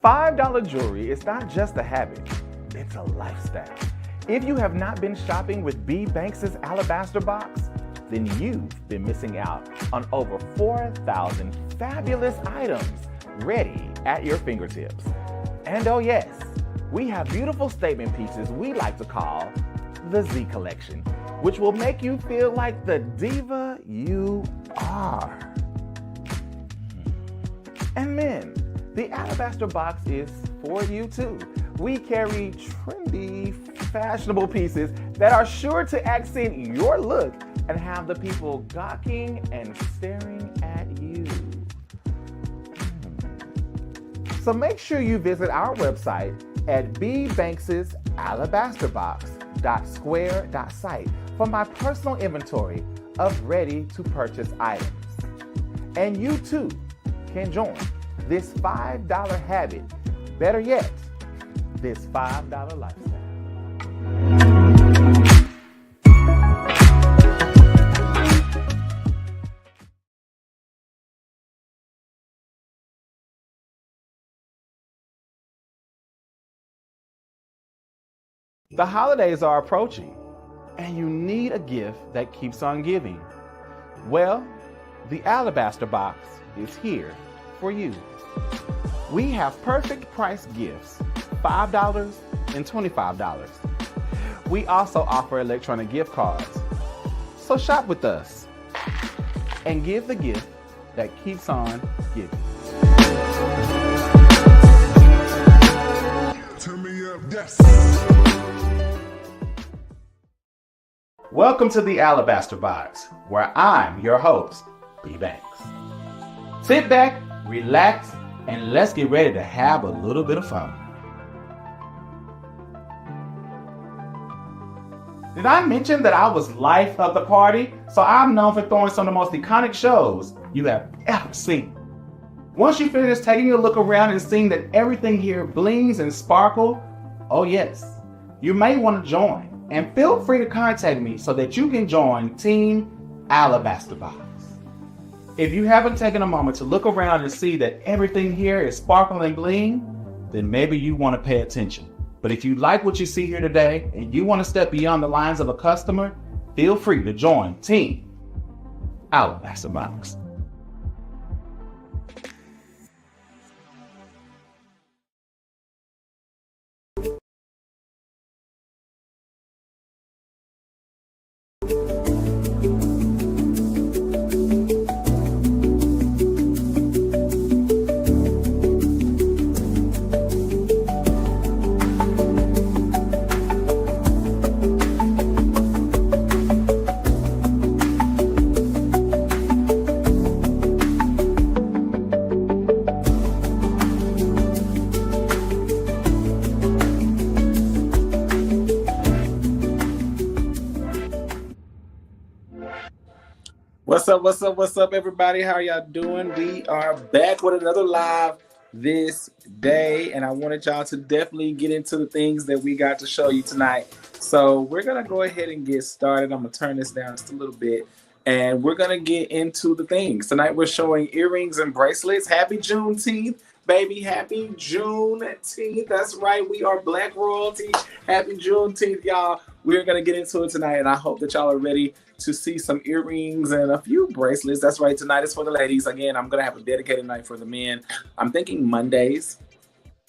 $5 jewelry is not just a habit, it's a lifestyle. If you have not been shopping with B. Banks' Alabaster Box, then you've been missing out on over 4,000 fabulous items ready at your fingertips. And oh yes, we have beautiful statement pieces we like to call the Z Collection, which will make you feel like the diva you are. And men, the Alabaster Box is for you too. We carry trendy, fashionable pieces that are sure to accent your look and have the people gawking and staring at you. So make sure you visit our website at bbanksesalabasterbox.square.site for my personal inventory of ready-to-purchase items. And you too can join this $5 habit, better yet, this $5 lifestyle. The holidays are approaching, and you need a gift that keeps on giving. Well, the Alabaster Box is here for you. We have perfect price gifts, $5 and $25. We also offer electronic gift cards. So shop with us and give the gift that keeps on giving. Turn me up, yes. Welcome to the Alabaster Box, where I'm your host, B. Banks. Sit back, relax, and let's get ready to have a little bit of fun. Did I mention that I was life of the party? So I'm known for throwing some of the most iconic shows you have ever seen. Once you finish taking a look around and seeing that everything here blings and sparkle, oh yes, you may want to join. And feel free to contact me so that you can join Team Alabaster Box. If you haven't taken a moment to look around and see that everything here is sparkling and bling, then maybe you want to pay attention. But if you like what you see here today and you want to step beyond the lines of a customer, feel free to join Team Alabaster Box. What's up, everybody? How y'all doing? We are back with another live this day, and I wanted y'all to definitely get into the things that we got to show you tonight. So we're going to go ahead and get started. I'm going to turn this down just a little bit, and we're going to get into the things. Tonight we're showing earrings and bracelets. Happy Juneteenth, baby. Happy Juneteenth. That's right. We are Black royalty. Happy Juneteenth, y'all. We're going to get into it tonight, and I hope that y'all are ready to see some earrings and a few bracelets. That's right. Tonight is for the ladies. Again, I'm going to have a dedicated night for the men. I'm thinking Mondays.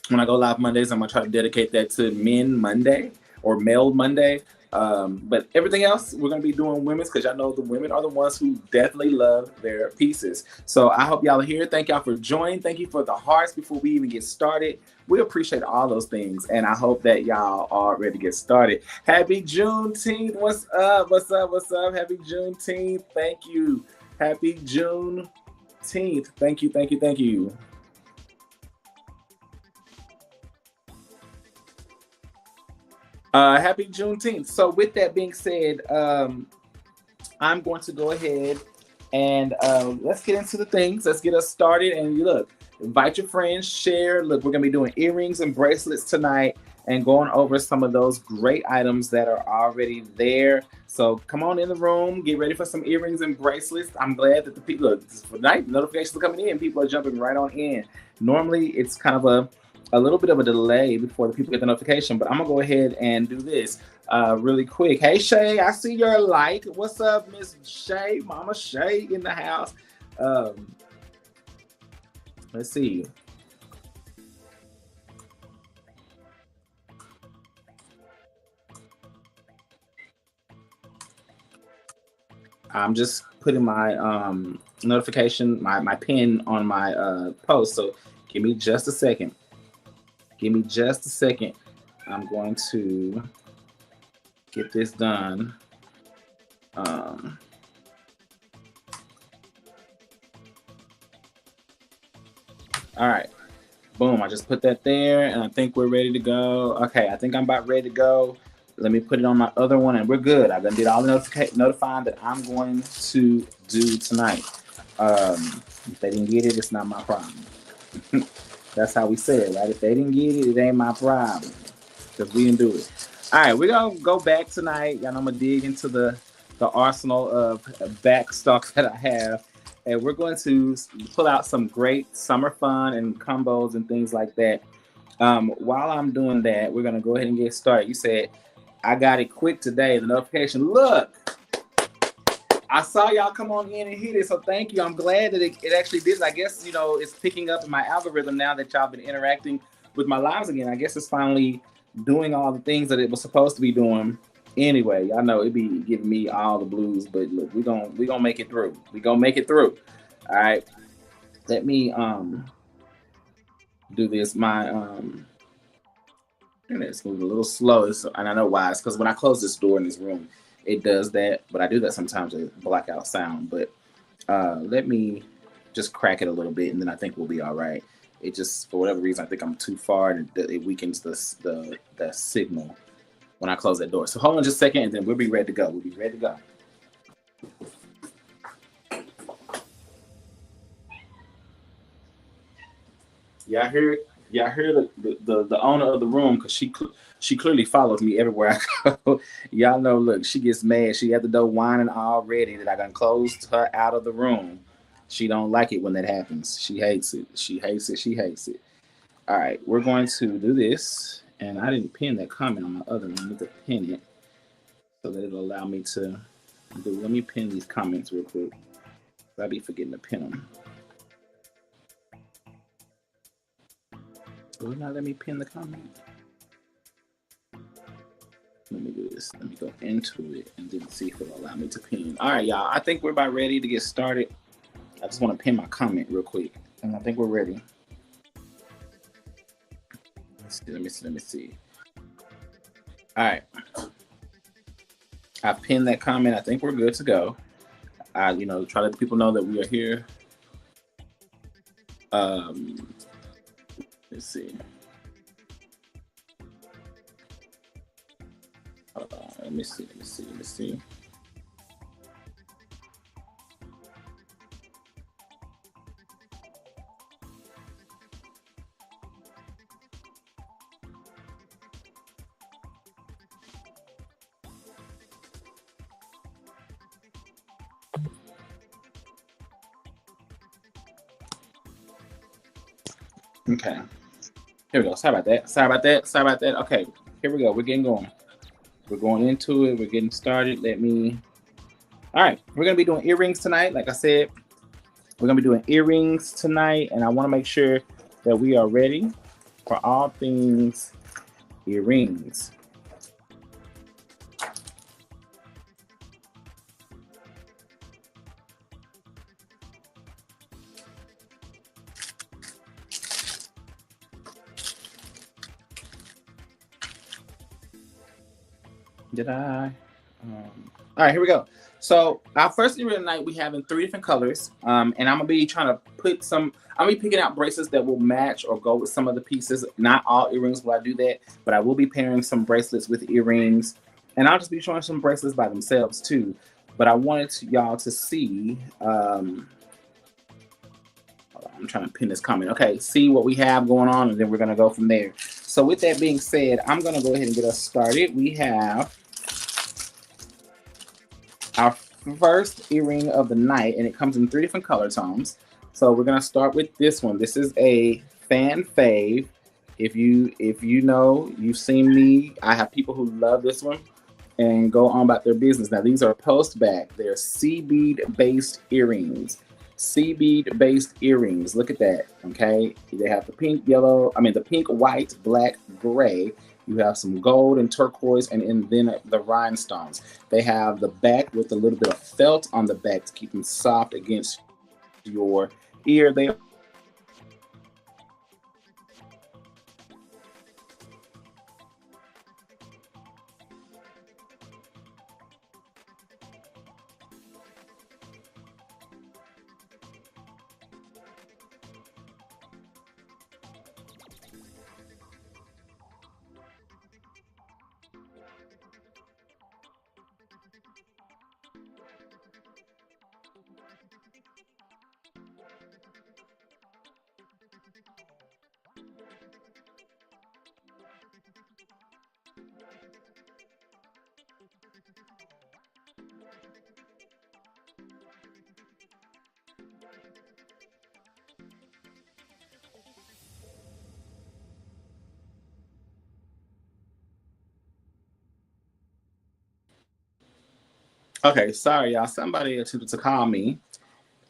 When I go live Mondays, I'm going to try to dedicate that to Men Monday or Male Monday. But everything else, we're going to be doing women's because y'all know the women are the ones who definitely love their pieces. So I hope y'all are here. Thank y'all for joining. Thank you for the hearts before we even get started. We appreciate all those things, and I hope that y'all are ready to get started. Happy Juneteenth. What's up? What's up? What's up? Happy Juneteenth. Thank you. Happy Juneteenth. Thank you. Thank you. Thank you. Happy Juneteenth. So with that being said, I'm going to go ahead and let's get into the things. Let's get us started. And look, invite your friends, share. Look, we're going to be doing earrings and bracelets tonight and going over some of those great items that are already there. So come on in the room, get ready for some earrings and bracelets. I'm glad that the people, look, for tonight, notifications are coming in. People are jumping right on in. Normally, it's kind of a little bit of a delay before the people get the notification, but I'm gonna go ahead and do this really quick. Hey Shay, I see your like. What's up, Miss Shay? Mama Shay in the house. Um, let's see. I'm just putting my notification, my pin on my post. So give me just a second. Give me just a second. I'm going to get this done. Um, all right. Boom. I just put that there and I think we're ready to go. Okay. I think I'm about ready to go. Let me put it on my other one and we're good. I done did all the notifying that I'm going to do tonight. If they didn't get it, it's not my problem. That's how we say it, right? If they didn't get it, it ain't my problem because we didn't do it. All right, we're gonna go back tonight, and I'm gonna dig into the arsenal of back stocks that I have, and we're going to pull out some great summer fun and combos and things like that. While I'm doing that, we're gonna go ahead and get started. You said I got it quick today. The notification. Look, I saw y'all come on in and hit it, so thank you. I'm glad that it actually did. I guess, you know, it's picking up in my algorithm now that y'all been interacting with my lives again. I guess it's finally doing all the things that it was supposed to be doing. Anyway, I know it be giving me all the blues, but look, we gonna make it through. We gonna make it through. All right. Let me do this. My internet's moving a little slow, and I know why. It's because when I close this door in this room, it does that, but I do that sometimes to block out sound. But let me just crack it a little bit, and then I think we'll be all right. It just, for whatever reason, I think I'm too far, and it weakens the signal when I close that door. So hold on just a second, and then we'll be ready to go. We'll be ready to go. Yeah, I hear it. Yeah, I hear the owner of the room because she clearly follows me everywhere I go. Y'all know, look, she gets mad. She at the door whining already that I done closed her out of the room. She don't like it when that happens. She hates it. She hates it. She hates it. All right, we're going to do this. And I didn't pin that comment on my other one. I need to pin it so that it'll allow me to do. Let me pin these comments real quick. I'll be forgetting to pin them. Will it not let me pin the comment? Let me do this. Let me go into it and then see if it'll allow me to pin. All right, y'all. I think we're about ready to get started. I just want to pin my comment real quick. And I think we're ready. Let me see. All right. I've pinned that comment. I think we're good to go. Try to let people know that we are here. Let's see. Let me see. Okay. Here we go. Sorry about that. Okay. Here we go. We're getting going. We're going into it. We're getting started. All right. We're going to be doing earrings tonight. Like I said, we're going to be doing earrings tonight. And I want to make sure that we are ready for all things earrings. Did I? All right, here we go. So our first earring tonight, we have in 3 different colors. And I'm gonna be trying to put I'm gonna be picking out bracelets that will match or go with some of the pieces. Not all earrings will I do that, but I will be pairing some bracelets with earrings. And I'll just be showing some bracelets by themselves too. But I wanted y'all to see, I'm trying to pin this comment. Okay, see what we have going on, and then we're gonna go from there. So with that being said, I'm gonna go ahead and get us started. We have our first earring of the night, and it comes in 3 different color tones. So we're gonna start with this one. This is a fan fave. if you know, you've seen me. I have people who love this one and go on about their business. Now these are post back. They're sea bead based earrings. Sea bead based earrings. Look at that. Okay. They have the pink, yellow. I mean the pink, white, black, gray. You have some gold and turquoise, and then the rhinestones. They have the back with a little bit of felt on the back to keep them soft against your ear. They are okay. Sorry, y'all. Somebody attempted to call me.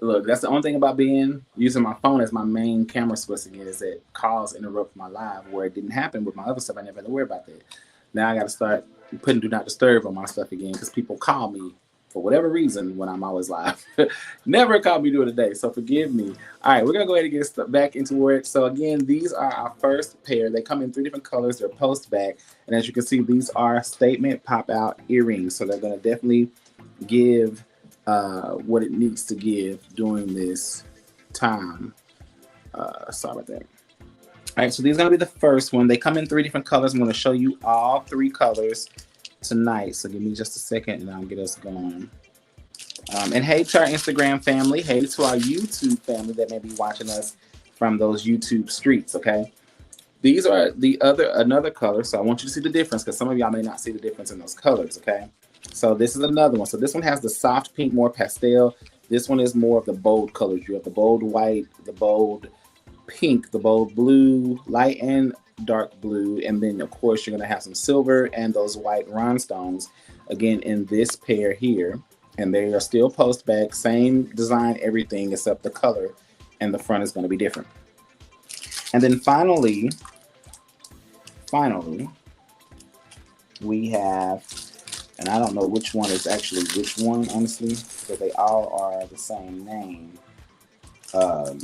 Look, that's the only thing about being using my phone as my main camera source again is that calls interrupt my live where it didn't happen with my other stuff. I never had to worry about that. Now I got to start putting do not disturb on my stuff again because people call me for whatever reason when I'm always live. Never called me during the day, so forgive me. All right, we're gonna go ahead and get back into it. So again, these are our first pair. They come in 3 different colors. They're post back, and as you can see, these are statement pop out earrings. So they're gonna definitely give what it needs to give during this time. Sorry about that. All right, so these are gonna be the first one. They come in 3 different colors. I'm gonna show you all 3 colors tonight. So give me just a second and I'll get us going. And hey to our Instagram family. Hey to our YouTube family that may be watching us from those YouTube streets, okay? These are another color. So I want you to see the difference because some of y'all may not see the difference in those colors, okay? So this is another one. So this one has the soft pink, more pastel. This one is more of the bold colors. You have the bold white, the bold pink, the bold blue, light and dark blue, and then of course you're going to have some silver and those white rhinestones again in this pair here, and they are still post back, same design, everything except the color and the front is going to be different. And then finally we have, and I don't know which one is actually which one honestly because they all are the same name, so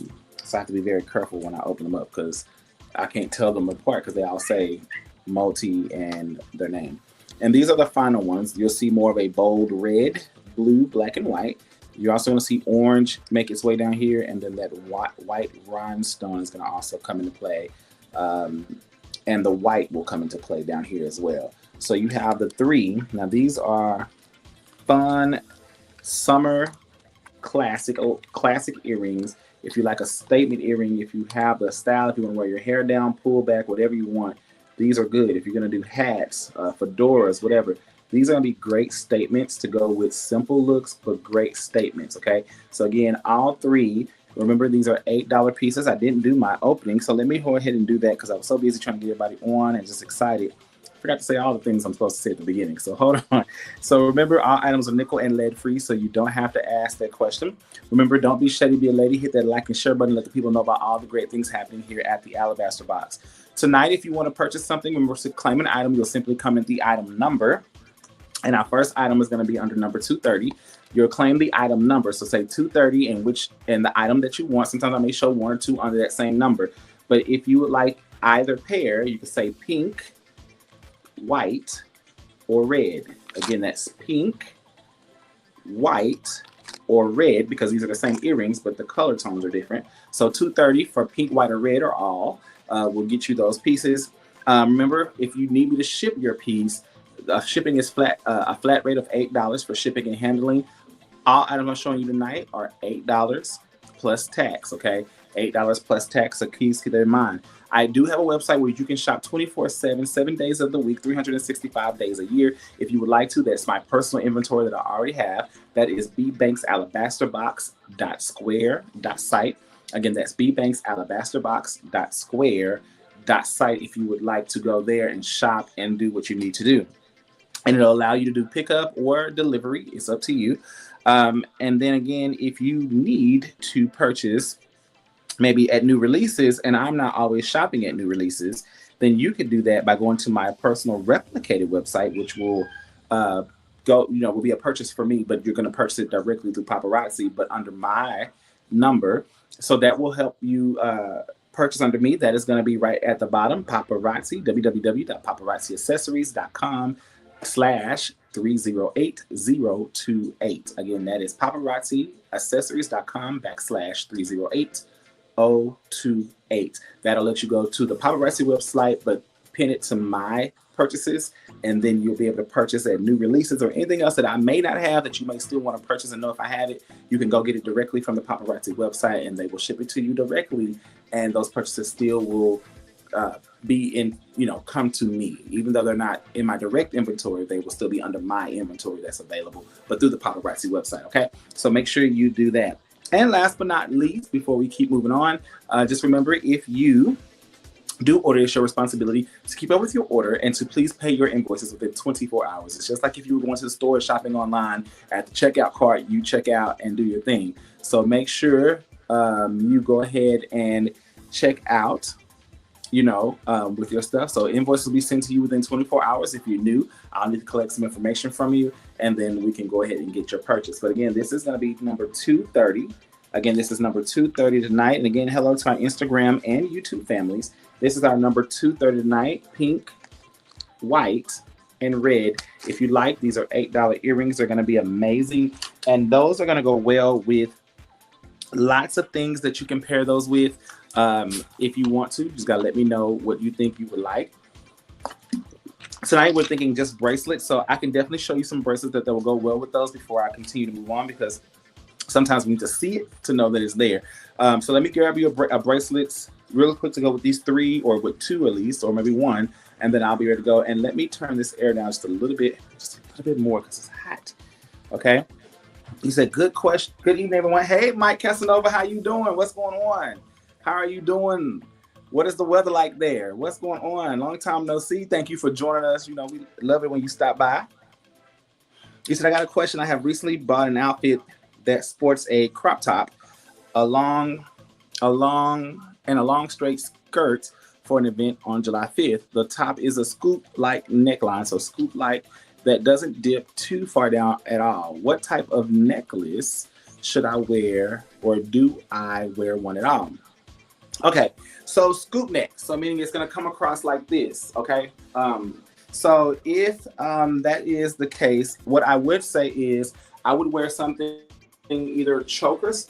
I have to be very careful when I open them up because I can't tell them apart because they all say multi and their name. And these are the final ones. You'll see more of a bold red, blue, black, and white. You're also going to see orange make its way down here, and then that white rhinestone is going to also come into play. And the white will come into play down here as well. So you have the 3. Now these are fun summer classic earrings. If you like a statement earring, if you have the style, if you want to wear your hair down, pull back, whatever you want, these are good. If you're going to do hats, fedoras, whatever, these are going to be great statements to go with simple looks, but great statements, okay? So again, all 3, remember these are $8 pieces. I didn't do my opening, so let me go ahead and do that because I was so busy trying to get everybody on and just excited. I forgot to say all the things I'm supposed to say at the beginning, so hold on. So remember, all items are nickel and lead free, so you don't have to ask that question. Remember, don't be shady, be a lady. Hit that like and share button. Let the people know about all the great things happening here at the Alabaster Box. Tonight, if you want to purchase something, remember to claim an item. You'll simply comment the item number. And our first item is going to be under number 230. You'll claim the item number. So say 230 and the item that you want. Sometimes I may show 1 or 2 under that same number. But if you would like either pair, you can say pink, white, or red. Again, that's pink, white, or red because these are the same earrings, but the color tones are different. So 230 for pink, white, or red or all will get you those pieces. Remember, if you need me to ship your piece, shipping is a flat rate of $8 for shipping and handling. All items I'm showing you tonight are $8 plus tax, okay? $8 plus tax, so please keep that in mind. I do have a website where you can shop 24/7, 7 days of the week, 365 days a year. If you would like to, that's my personal inventory that I already have. That is bbanksalabasterbox.square.site. Again, that's bbanksalabasterbox.square.site. site if you would like to go there and shop and do what you need to do. And it'll allow you to do pickup or delivery. It's up to you. And then again, if you need to purchase maybe at new releases, and I'm not always shopping at new releases, then you can do that by going to my personal replicated website, which will will be a purchase for me, but you're going to purchase it directly through Paparazzi, but under my number. So that will help you purchase under me. That is going to be right at the bottom, Paparazzi, www.paparazziaccessories.com/308028. Again, that is paparazziaccessories.com/308028. That'll let you go to the Paparazzi website, but pin it to my purchases, and then you'll be able to purchase at new releases or anything else that I may not have that you may still want to purchase and know if I have it. You can go get it directly from the Paparazzi website, and they will ship it to you directly, and those purchases still will be in, come to me. Even though they're not in my direct inventory, they will still be under my inventory that's available, but through the Paparazzi website. Okay, so make sure you do that. And last but not least, before we keep moving on, just remember, if you do order, it's your responsibility to keep up with your order and to please pay your invoices within 24 hours. It's just like if you were going to the store shopping online, at the checkout cart, you check out and do your thing. So make sure you go ahead and check out, with your stuff. So invoices will be sent to you within 24 hours. If you're new, I'll need to collect some information from you, and then we can go ahead and get your purchase. But again, this is going to be number 230. Again, this is number 230 tonight. And again, hello to our Instagram and YouTube families. This is our number 230 tonight, pink, white, and red. If you like, these are $8 earrings. They're going to be amazing. And those are going to go well with lots of things that you can pair those with. If you want to, just got to let me know what you think you would like. Tonight, we're thinking just bracelets. So I can definitely show you some bracelets that will go well with those before I continue to move on, because sometimes we need to see it to know that it's there. So let me grab you a bracelets real quick to go with these 3, or with 2 at least, or maybe 1, and then I'll be ready to go. And let me turn this air down just a little bit more, because it's hot. Okay. He said, good question. Good evening, everyone. Hey, Mike Casanova, how you doing? What's going on? How are you doing? What is the weather like there? What's going on? Long time no see. Thank you for joining us. We love it when you stop by. He said, I got a question. I have recently bought an outfit that sports a crop top, a long straight skirt for an event on July 5th. The top is a scoop-like neckline, so scoop-like that doesn't dip too far down at all. What type of necklace should I wear, or do I wear one at all? Okay, so scoop neck, so meaning it's gonna come across like this, okay? So if that is the case, what I would say is I would wear something either chokers.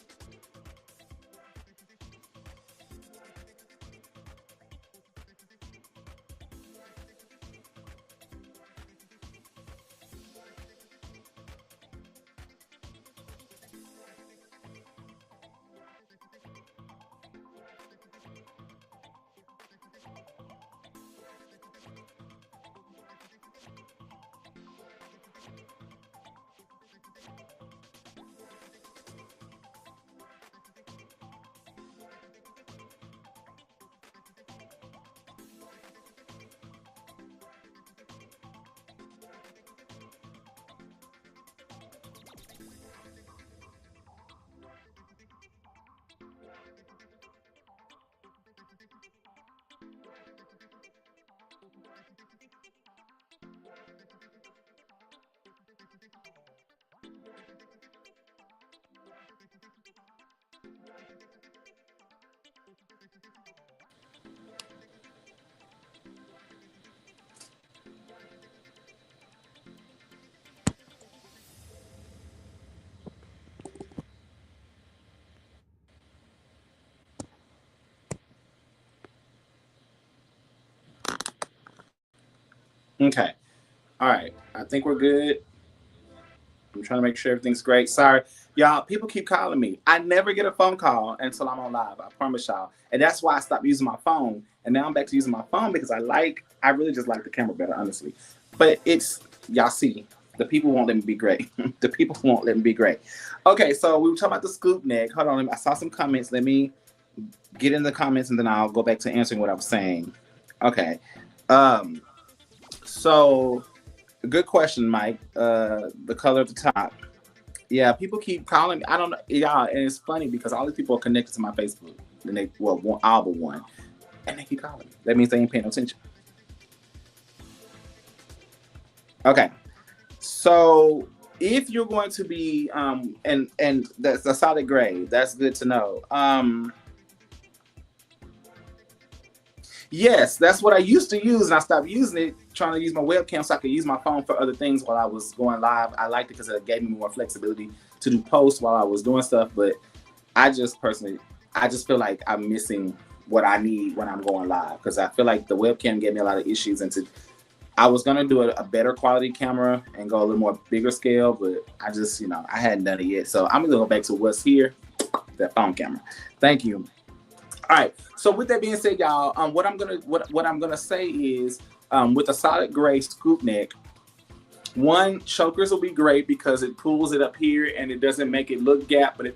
Okay. All right. I think we're good. I'm trying to make sure everything's great. Sorry, y'all. People keep calling me. I never get a phone call until I'm on live. I promise y'all. And that's why I stopped using my phone. And now I'm back to using my phone because I really just like the camera better, honestly. But y'all see, the people won't let me be great. The people won't let me be great. Okay, so we were talking about the scoop neck. Hold on. I saw some comments. Let me get in the comments, and then I'll go back to answering what I was saying. Okay. Um, so good question, Mike. The color at the top. Yeah, people keep calling me. I don't know, y'all, and it's funny because all these people are connected to my Facebook, and they all but one, and they keep calling me. That means they ain't paying no attention. Okay, so if you're going to be and that's a solid gray, that's good to know. Yes, that's what I used to use, and I stopped using it, trying to use my webcam so I could use my phone for other things while I was going live. I liked it because it gave me more flexibility to do posts while I was doing stuff. But I just personally, I just feel like I'm missing what I need when I'm going live because I feel like the webcam gave me a lot of issues. And I was gonna do a better quality camera and go a little more bigger scale, but I just, I hadn't done it yet. So I'm gonna go back to what's here, that phone camera. Thank you. All right. So with that being said, y'all, what I'm gonna say is, with a solid gray scoop neck, one, chokers will be great because it pulls it up here and it doesn't make it look gap, but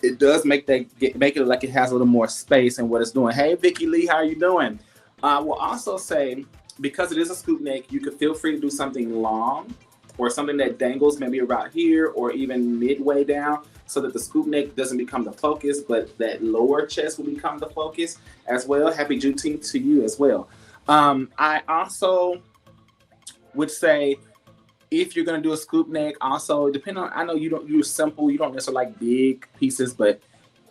it does make make it like it has a little more space in what it's doing. Hey, Vicky Lee, how are you doing? I will also say, because it is a scoop neck, you could feel free to do something long or something that dangles maybe about here or even midway down so that the scoop neck doesn't become the focus, but that lower chest will become the focus as well. Happy Juneteenth to you as well. I also would say, if you're gonna do a scoop neck, also depending on, I know you don't use simple, you don't necessarily like big pieces, but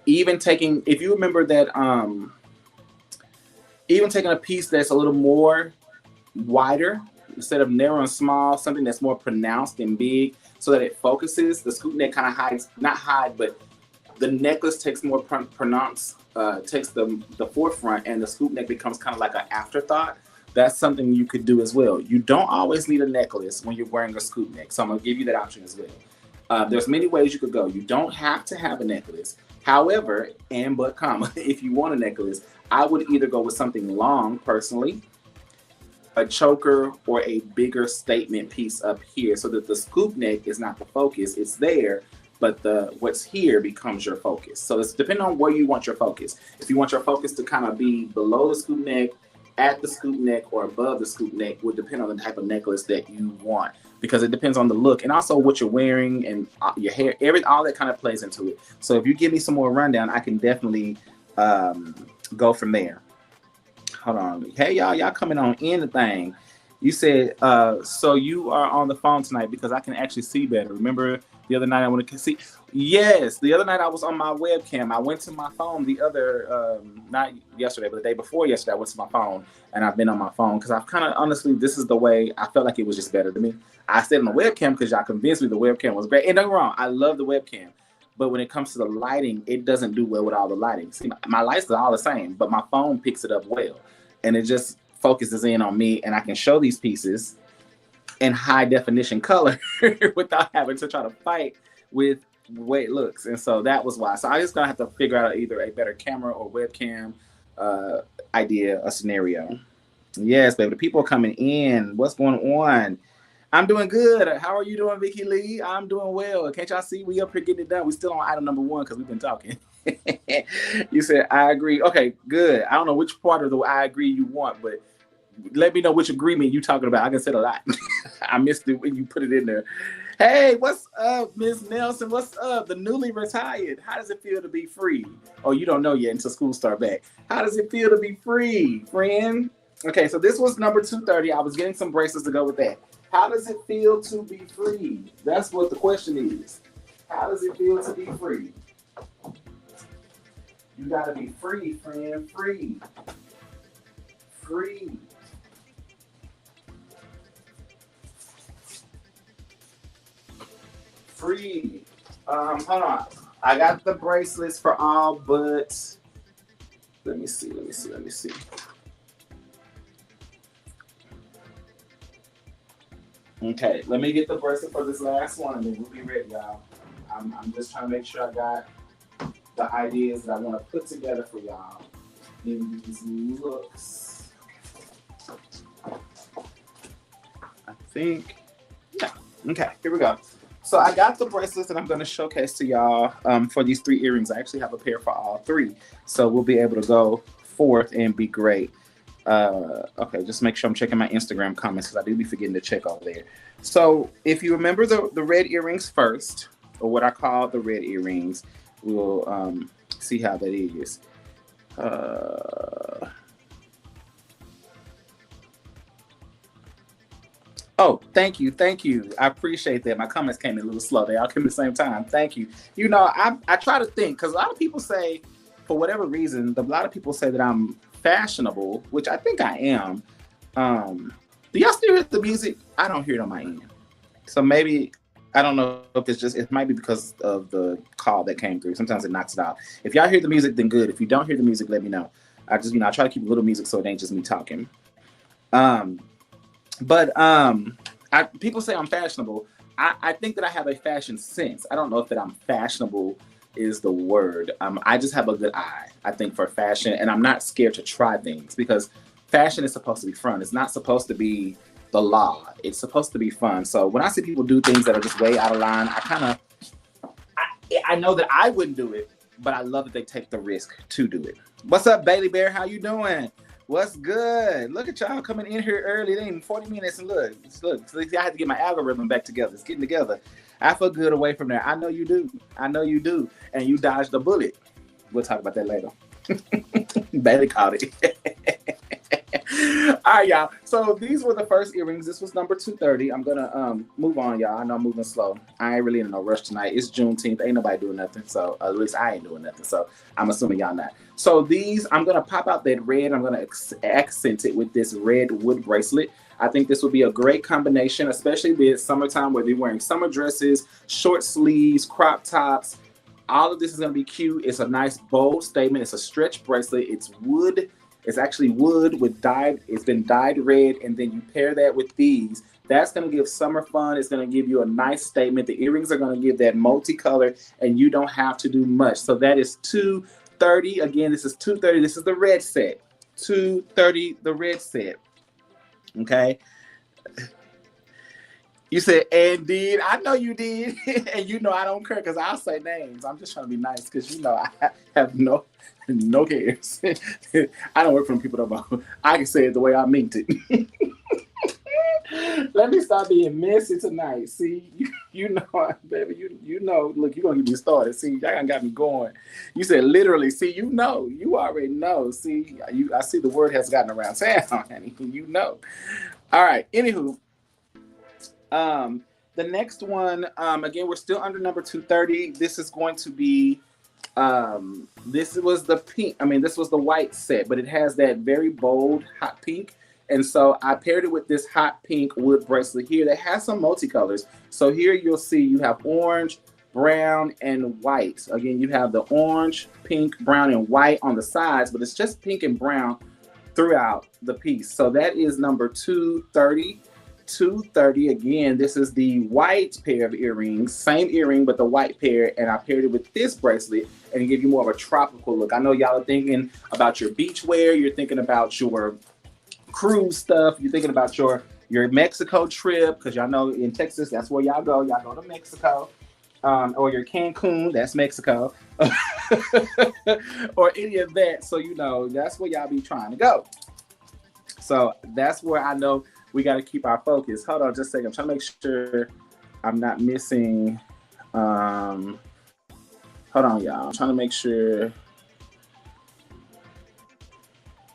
even taking, if you remember that, even taking a piece that's a little more wider instead of narrow and small, something that's more pronounced and big, so that it focuses. The scoop neck kind of hides, not hide, but the necklace takes more pronounced, takes the forefront, and the scoop neck becomes kind of like an afterthought. That's something you could do as well. You don't always need a necklace when you're wearing a scoop neck, so I'm gonna give you that option as well. There's many ways you could go. You don't have to have a necklace. However, and but comma, if you want a necklace, I would either go with something long personally, a choker, or a bigger statement piece up here so that the scoop neck is not the focus. It's there, but what's here becomes your focus. So it's depending on where you want your focus. If you want your focus to kind of be below the scoop neck, at the scoop neck, or above the scoop neck, would depend on the type of necklace that you want, because it depends on the look and also what you're wearing and your hair, all that kind of plays into it. So if you give me some more rundown, I can definitely go from there. Hold on. Hey, y'all coming on in the thing. You said, so you are on the phone tonight because I can actually see better. Remember the other night I wanted to see? Yes, the other night I was on my webcam. I went to my phone not yesterday, but the day before yesterday, I went to my phone, and I've been on my phone because I've kind of, honestly, this is the way I felt like it was just better to me. I stayed on the webcam because y'all convinced me the webcam was great. And don't get me wrong, I love the webcam. But when it comes to the lighting, it doesn't do well with all the lighting. See, my lights are all the same, but my phone picks it up well. And it just focuses in on me, and I can show these pieces in high definition color without having to try to fight with the way it looks. And so that was why. So I just gonna have to figure out either a better camera or webcam idea, a scenario. Yes, baby. The people are coming in. What's going on? I'm doing good. How are you doing, Vicky Lee? I'm doing well. Can't y'all see we up here getting it done? We still on item number 1 because we've been talking. You said I agree. Okay, good. I don't know which part of the I agree you want, but let me know which agreement you talking about. I can say a lot. I missed it when you put it in there. Hey, what's up, Miss Nelson? What's up? The newly retired. How does it feel to be free? Oh, you don't know yet until school start back. How does it feel to be free, friend? Okay, so this was number 230. I was getting some bracelets to go with that. How does it feel to be free? That's what the question is. How does it feel to be free? You gotta be free, friend. Free. Free. Free. Hold on. I got the bracelets for all, but let me see. Okay, let me get the bracelet for this last one, and then we'll be ready, y'all. I'm just trying to make sure I got the ideas that I want to put together for y'all in these looks. I think, yeah. Okay, here we go. So I got the bracelets that I'm going to showcase to y'all for these 3 earrings. I actually have a pair for all 3, so we'll be able to go forth and be great. Okay, just make sure I'm checking my Instagram comments because I do be forgetting to check over there. So if you remember the red earrings first, or what I call the red earrings, we'll see how that is. Uh, oh, thank you, thank you. I appreciate that. My comments came in a little slow. They all came at the same time. Thank you. You know, I try to think because a lot of people say, for whatever reason, a lot of people say that I'm fashionable, which I think I am. Do y'all still hear the music? I don't hear it on my end. So maybe I don't know if it's just it might be because of the call that came through. Sometimes it knocks it out. If y'all hear the music, then good. If you don't hear the music, let me know. I just I try to keep a little music so it ain't just me talking. Um, but people say I'm fashionable. I think that I have a fashion sense. I don't know if that I'm fashionable is the word. I just have a good eye, I think, for fashion, and I'm not scared to try things because fashion is supposed to be fun. It's not supposed to be the law. It's supposed to be fun. So when I see people do things that are just way out of line, I know that I wouldn't do it, but I love that they take the risk to do it. What's up, Bailey Bear? How you doing? What's good? Look at y'all coming in here early. It ain't even 40 minutes and look. I had to get my algorithm back together. It's getting together. I feel good away from there. I know you do. I know you do. And you dodged a bullet. We'll talk about that later. Bailey caught it. All right, y'all. So these were the first earrings. This was number 230. I'm gonna move on, y'all. I know I'm moving slow. I ain't really in no rush tonight. It's Juneteenth. Ain't nobody doing nothing. So at least I ain't doing nothing. So I'm assuming y'all not. So these, I'm gonna pop out that red. I'm gonna accent it with this red wood bracelet. I think this would be a great combination, especially with summertime, where they're wearing summer dresses, short sleeves, crop tops. All of this is gonna be cute. It's a nice bold statement. It's a stretch bracelet. It's wood. It's actually wood with dyed, it's been dyed red, and then you pair that with these. That's gonna give summer fun. It's gonna give you a nice statement. The earrings are gonna give that multicolor, and you don't have to do much. So that is 230. Again, this is 230. This is the red set. 230, the red set. Okay. You said, and did. I know you did. And you know I don't care because I'll say names. I'm just trying to be nice because you know I have no cares. I don't work for them people no more. I can say it the way I meant it. Let me stop being messy tonight. See, you know, baby, you know, look, you're going to get me started. See, y'all got me going. You said literally. See, you know, you already know. See, I see the word has gotten around town, honey. You know. All right, anywho. The next one, again, we're still under number 230. This is going to be, this was the pink. I mean, this was the white set, but it has that very bold hot pink. And so I paired it with this hot pink wood bracelet here that has some multicolors. So here you'll see you have orange, brown, and white. Again, you have the orange, pink, brown, and white on the sides, but it's just pink and brown throughout the piece. So that is number 230. 230. Again, this is the white pair of earrings, same earring but the white pair, and I paired it with this bracelet and give you more of a tropical look. I know y'all are thinking about your beach wear, you're thinking about your cruise stuff, you're thinking about your Mexico trip, because y'all know in Texas that's where y'all go to Mexico, or your Cancun, that's Mexico. Or any of that. So you know that's where y'all be trying to go. So that's where I know we got to keep our focus. Hold on just a second. I'm trying to make sure I'm not missing. Hold on, y'all. I'm trying to make sure.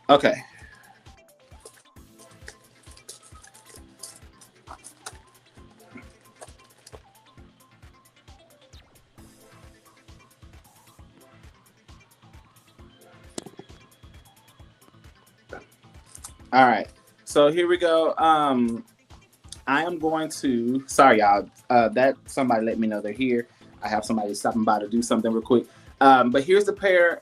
Okay. All right. So here we go. I am going to, sorry y'all, that somebody let me know they're here. I have somebody stopping by to do something real quick. But here's the pair.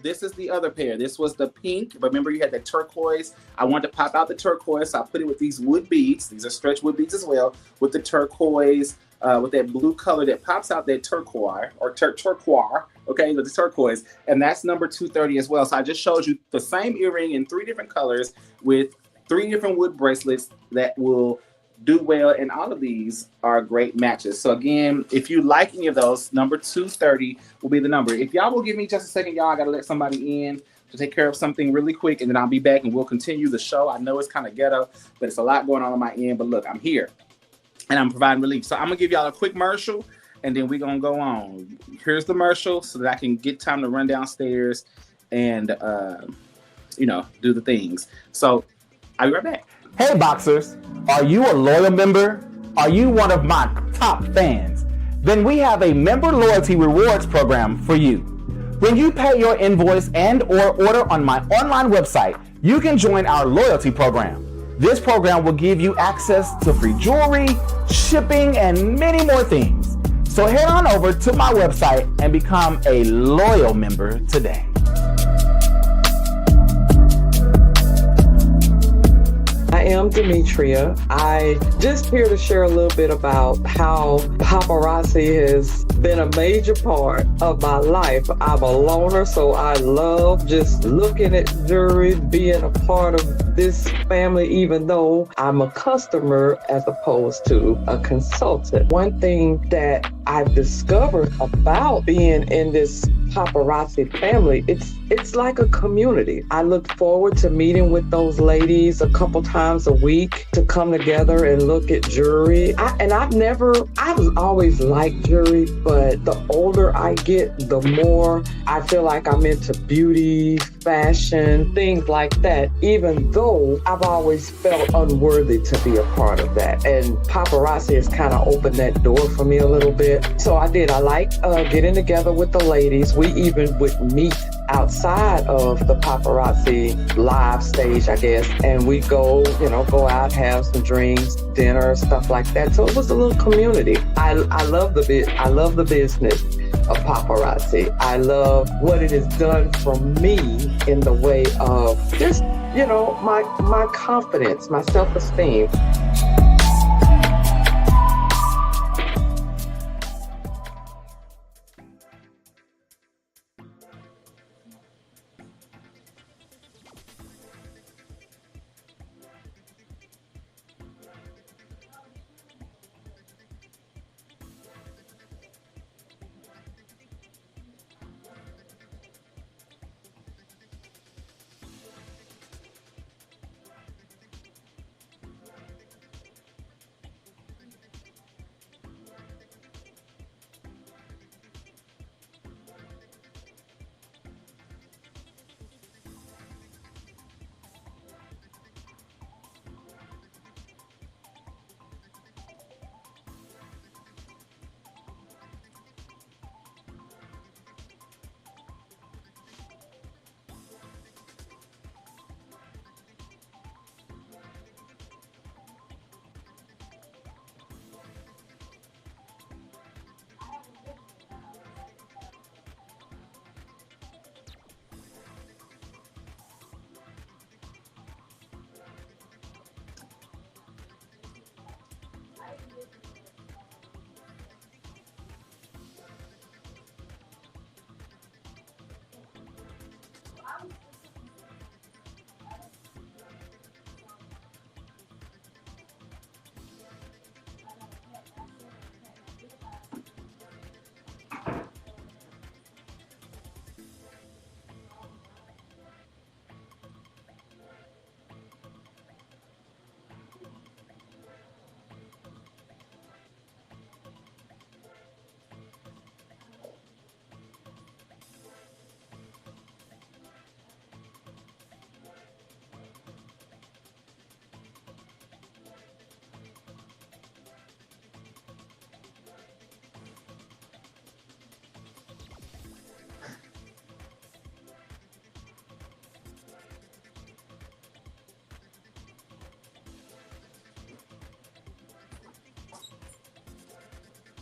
This is the other pair. This was the pink. Remember you had the turquoise. I wanted to pop out the turquoise. So I put it with these wood beads. These are stretch wood beads as well, with the turquoise, with that blue color that pops out that turquoise, or turquoise, okay, with the turquoise. And that's number 230 as well. So I just showed you the same earring in 3 different colors with 3 different wood bracelets that will do well, and all of these are great matches. So again, if you like any of those, number 230 will be the number. If y'all will give me just a second, y'all, I gotta let somebody in. to take care of something really quick, and then I'll be back and we'll continue the show. I know it's kind of ghetto, but it's a lot going on my end. But look, I'm here and I'm providing relief. So I'm gonna give y'all a quick commercial, and then we're gonna go on. Here's the commercial so that I can get time to run downstairs and do the things. So I'll be right back. Hey Boxers, are you a loyal member? Are you one of my top fans? Then we have a member loyalty rewards program for you. When you pay your invoice and or order on my online website, you can join our loyalty program. This program will give you access to free jewelry, shipping, and many more things. So head on over to my website and become a loyal member today. I am Demetria. I just here to share a little bit about how paparazzi has been a major part of my life. I'm a loner, so I love just looking at jewelry, being a part of this family, even though I'm a customer as opposed to a consultant. One thing that I've discovered about being in this paparazzi family, it's like a community. I look forward to meeting with those ladies a couple times a week to come together and look at jewelry. I've always liked jewelry, but the older I get, the more I feel like I'm into beauty, fashion, things like that, even though I've always felt unworthy to be a part of that. And paparazzi has kind of opened that door for me a little bit. So I like getting together with the ladies. We even would meet outside of the paparazzi live stage, I guess, and we go out, have some drinks, dinner, stuff like that. So it was a little community. I love the business of paparazzi. I love what it has done for me in the way of just, my confidence, my self-esteem.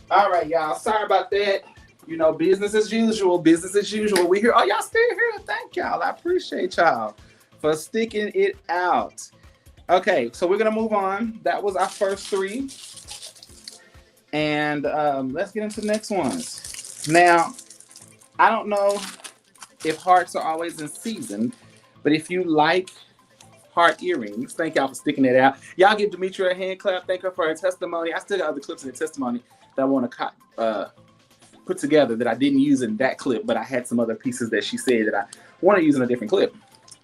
All right, y'all. Sorry about that. Business as usual. Business as usual. We here. Oh, y'all still here. Thank y'all. I appreciate y'all for sticking it out. Okay, so we're gonna move on. That was our first three, and let's get into the next ones. Now, I don't know if hearts are always in season, but if you like heart earrings, thank y'all for sticking it out. Y'all give Demetria a hand clap. Thank her for her testimony. I still got other clips in the testimony that I want to put together that I didn't use in that clip, but I had some other pieces that she said that I want to use in a different clip.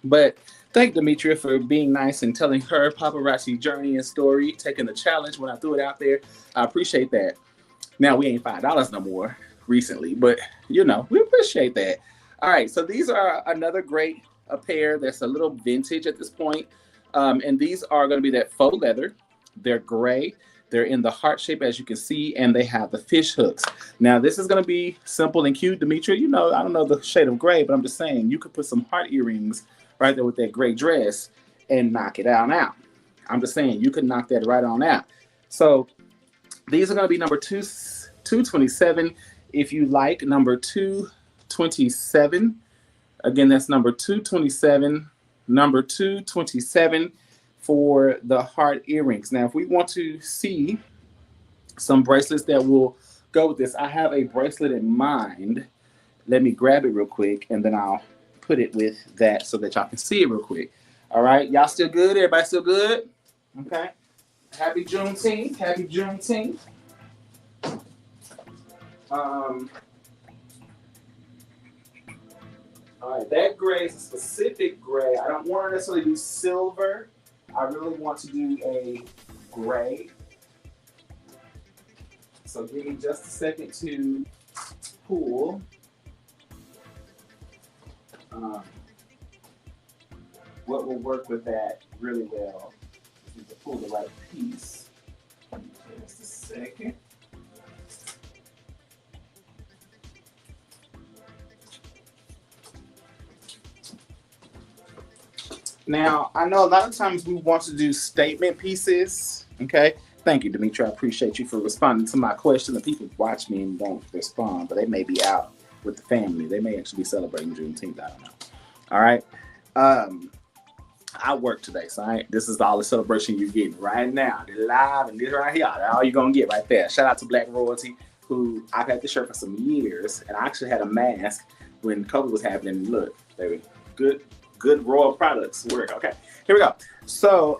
But thank Demetria for being nice and telling her paparazzi journey and story, taking the challenge when I threw it out there. I appreciate that. Now we ain't $5 no more recently, but we appreciate that. All right, so these are another great a pair that's a little vintage at this point. And these are going to be that faux leather. They're gray. They're in the heart shape, as you can see, and they have the fish hooks. Now, this is going to be simple and cute. Demetria, I don't know the shade of gray, but I'm just saying you could put some heart earrings right there with that gray dress and knock it out now. I'm just saying you could knock that right on out. So these are going to be number 227. If you like number 227, again, that's number 227, number 227 for the heart earrings. Now, if we want to see some bracelets that will go with this, I have a bracelet in mind. Let me grab it real quick, and then I'll put it with that so that y'all can see it real quick. All right, y'all still good? Everybody still good? Okay. Happy Juneteenth. Happy Juneteenth. All right, that gray is a specific gray. I don't want to necessarily do silver. I really want to do a gray. So give me just a second to pull. What will work with that really well is to pull the right piece. Just a second. Now, I know a lot of times we want to do statement pieces, okay? Thank you, Demetria. I appreciate you for responding to my question. The people watch me and don't respond, but they may be out with the family. They may actually be celebrating Juneteenth. I don't know. All right. I work today, so this is all the celebration you're getting right now. They're live, and this right here, that's all you're going to get right there. Shout out to Black Royalty, who I've had this shirt for some years, and I actually had a mask when COVID was happening. Look, baby, good Royal products work. Okay, here we go. So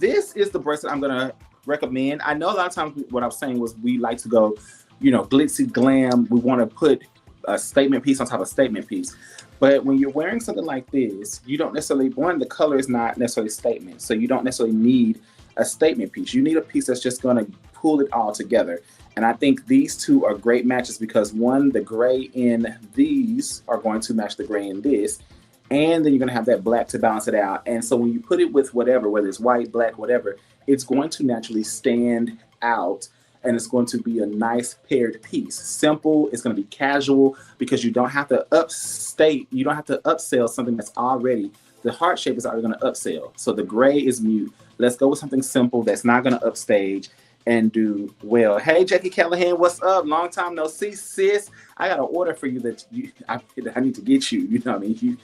this is the bracelet I'm gonna recommend. I know a lot of times what I was saying was we like to go, glitzy glam. We want to put a statement piece on top of a statement piece. But when you're wearing something like this, you don't necessarily, the color is not necessarily statement. So you don't necessarily need a statement piece. You need a piece that's just gonna pull it all together. And I think these two are great matches because one, the gray in these are going to match the gray in this. And then you're going to have that black to balance it out. And so when you put it with whatever, whether it's white, black, whatever, it's going to naturally stand out and it's going to be a nice paired piece. Simple, it's going to be casual because you don't have to upsell something that's already, the heart shape is already going to upsell. So the gray is mute. Let's go with something simple that's not going to upstage and do well. Hey, Jackie Callahan, what's up? Long time no see, sis. I got an order for you that I need to get you. You know what I mean?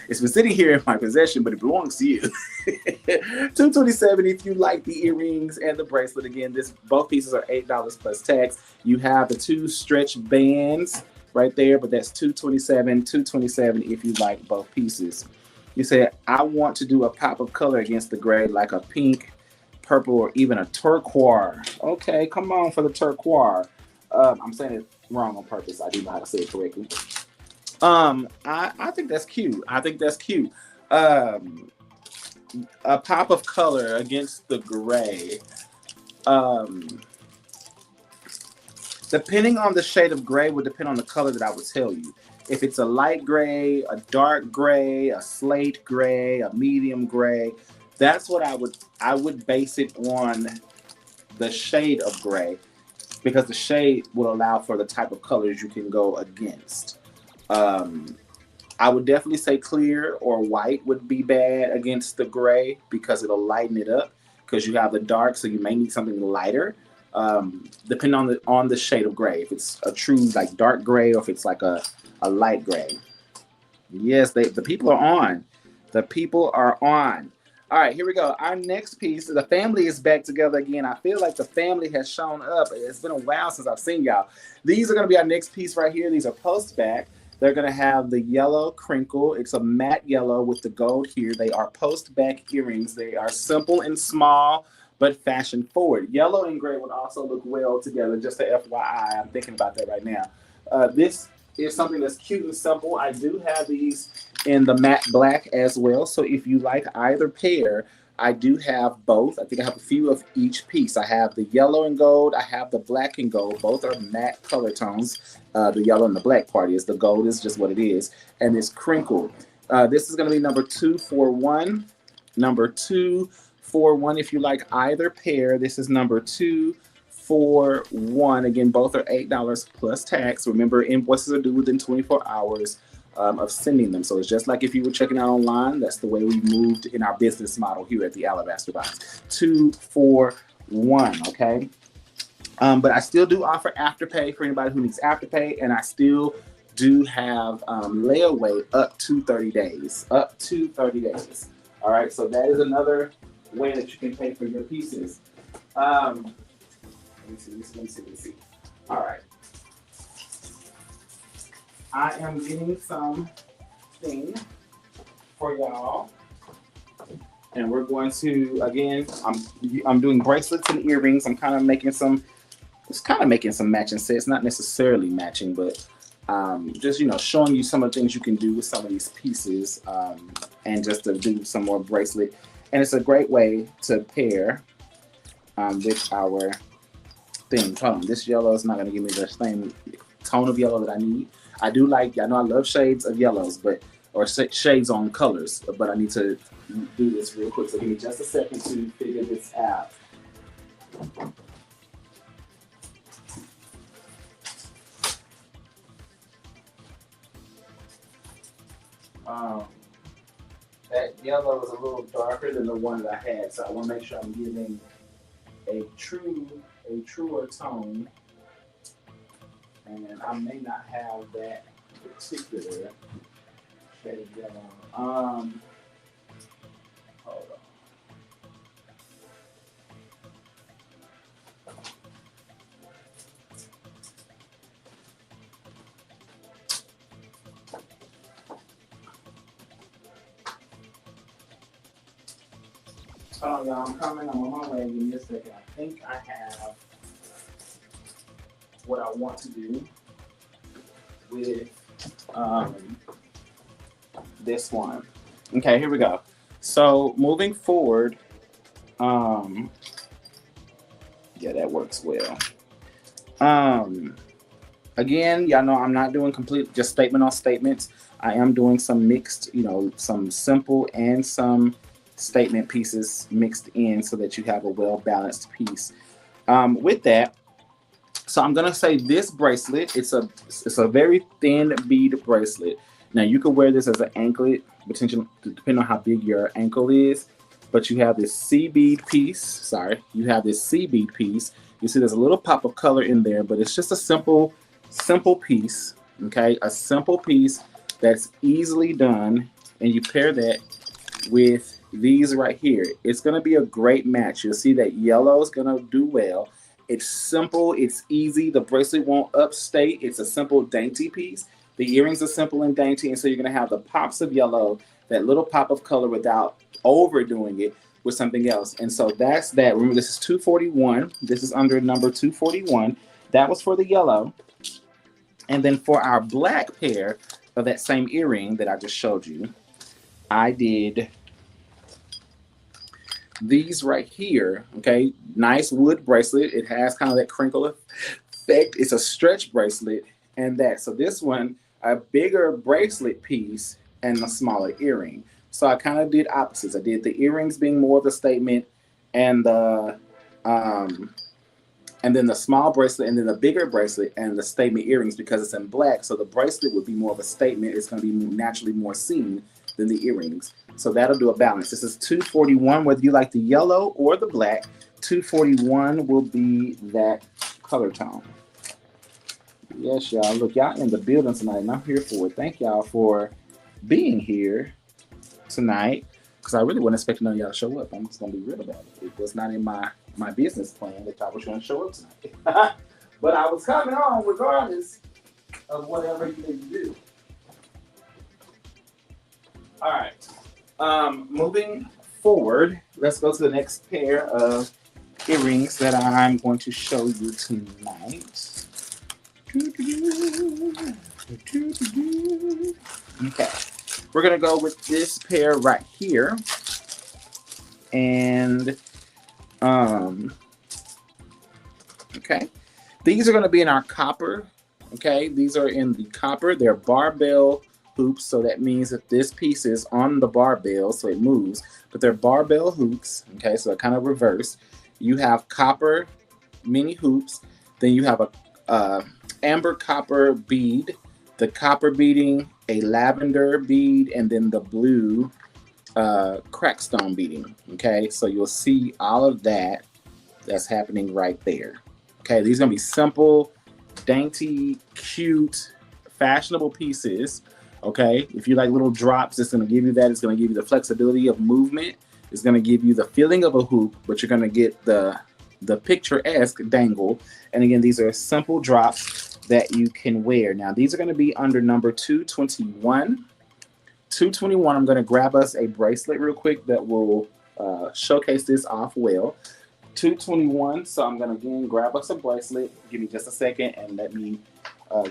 It's been sitting here in my possession, but it belongs to you. 227 if you like the earrings and the bracelet. Again, both pieces are $8 plus tax. You have the two stretch bands right there, but that's $227 if you like both pieces. You said, I want to do a pop of color against the gray, like a pink, purple, or even a turquoise. Okay, come on for the turquoise. I'm saying it wrong on purpose. I do know how to say it correctly. I think that's cute. A pop of color against the gray. Depending on the shade of gray would depend on the color that I would tell you. If it's a light gray, a dark gray, a slate gray, a medium gray, that's what I would base it on the shade of gray because the shade will allow for the type of colors you can go against. I would definitely say clear or white would be bad against the gray because it'll lighten it up because you have the dark, so you may need something lighter. Depending on the shade of gray, if it's a true like dark gray or if it's like a light gray. Yes, the people are on. The people are on. All right, here we go. Our next piece, the family is back together again. I feel like the family has shown up. It's been a while since I've seen y'all. These are going to be our next piece right here. These are post back. They're going to have the yellow crinkle. It's a matte yellow with the gold here. They are post back earrings. They are simple and small, but fashion forward. Yellow and gray would also look well together. Just a FYI, I'm thinking about that right now. This is something that's cute and simple. I do have these in the matte black as well. So if you like either pair, I do have both. I think I have a few of each piece. I have the yellow and gold. I have the black and gold. Both are matte color tones. The yellow and the black part is. The gold is just what it is. And it's crinkled. This is going to be number 241. Number 241. If you like either pair, this is number 241. Again, both are $8 plus tax. Remember, invoices are due within 24 hours of sending them. So it's just like if you were checking out online. That's the way we moved in our business model here at the Alabaster Box. 241, okay? But I still do offer Afterpay for anybody who needs Afterpay, and I still do have layaway up to 30 days. Up to 30 days. All right, so that is another way that you can pay for your pieces. Let me see. All right. I am getting something for y'all. And we're going to, again, I'm doing bracelets and earrings. I'm kind of making some matching sets. Not necessarily matching, but just, showing you some of the things you can do with some of these pieces, and just to do some more bracelet. And it's a great way to pair with our thing. Hold on, this yellow is not going to give me the same tone of yellow that I need. I know I love shades of yellows, or shades on colors, but I need to do this real quick. So give me just a second to figure this out. That yellow is a little darker than the one that I had, so I want to make sure I'm giving a truer tone. And I may not have that particular shade of yellow. Hold on. Oh, y'all, I'm coming. I'm on my way. Give me a second. I think I have what I want to do with this one. Okay, here we go. So moving forward, yeah, that works well. Again, y'all know I'm not doing complete just statement on statements. I am doing some mixed, some simple and some statement pieces mixed in so that you have a well-balanced piece. With that, so I'm gonna say this bracelet, it's a very thin bead bracelet. Now you could wear this as an anklet, potentially depending on how big your ankle is. But you have this C bead piece. You have this C bead piece. You see there's a little pop of color in there, but it's just a simple piece. Okay, a simple piece that's easily done, and you pair that with these right here. It's gonna be a great match. You'll see that yellow is gonna do well. It's simple, it's easy. The bracelet won't upstate. It's a simple, dainty piece. The earrings are simple and dainty, and so you're gonna have the pops of yellow, that little pop of color without overdoing it with something else. And so that's that. Remember, this is 241. This is under number 241. That was for the yellow. And then for our black pair of that same earring that I just showed you, I did these right here. Okay, nice wood bracelet. It has kind of that crinkle effect. It's a stretch bracelet, and that. So this one, a bigger bracelet piece and a smaller earring. So I kind of did opposites. I did the earrings being more of the statement, and the and then the small bracelet, and then the bigger bracelet and the statement earrings, because it's in black. So the bracelet would be more of a statement. It's going to be naturally more seen than the earrings. So that'll do a balance. This is 241, whether you like the yellow or the black. 241 will be that color tone. Yes, y'all. Look, y'all in the building tonight, and I'm here for it. Thank y'all for being here tonight, because I really wasn't expecting none of y'all to show up. I'm just going to be real about it. It was not in my business plan that y'all was going to show up tonight. But I was coming on regardless of whatever you need to do. All right. Moving forward, let's go to the next pair of earrings that I'm going to show you tonight. Okay, we're gonna go with this pair right here, and okay, these are gonna be in our copper. Okay, these are in the copper. They're barbell hoops, so that means that this piece is on the barbell, so it moves. But they're barbell hoops. Okay, so they're kind of reverse. You have copper mini hoops. Then you have a amber copper bead, the copper beading, a lavender bead, and then the blue crackstone beading. Okay, so you'll see all of that that's happening right there. Okay, these are gonna be simple, dainty, cute, fashionable pieces. Okay, if you like little drops, it's gonna give you that. It's gonna give you the flexibility of movement. It's gonna give you the feeling of a hoop, but you're gonna get the picturesque dangle. And again, these are simple drops that you can wear. Now, these are going to be under number 221. 221, I'm going to grab us a bracelet real quick that will showcase this off well. 221, so I'm going to again grab us a bracelet. Give me just a second and let me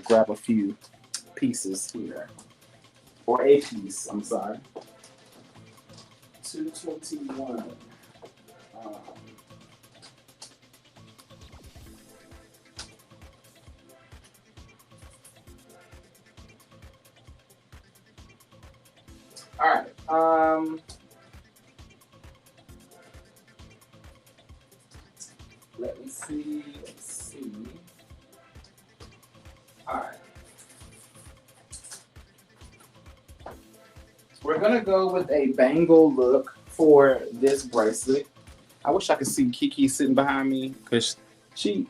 grab a few pieces here. Or a piece, I'm sorry. 221. All right. Let me see. Let's see. All right. We're gonna go with a bangle look for this bracelet. I wish I could see Kiki sitting behind me because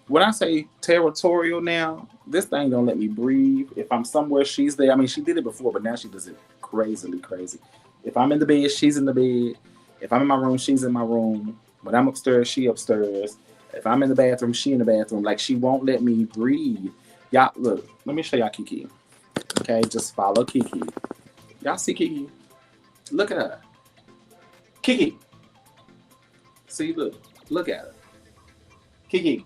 when I say territorial now, this thing don't let me breathe. If I'm somewhere, she's there. I mean, she did it before, but now she does it crazily crazy. If I'm in the bed, she's in the bed. If I'm in my room, she's in my room. When I'm upstairs, she upstairs. If I'm in the bathroom, she in the bathroom. Like, she won't let me breathe. Y'all, look, let me show y'all Kiki. Okay, just follow Kiki. Y'all see Kiki? Look at her. Kiki. See, look at her. Kiki.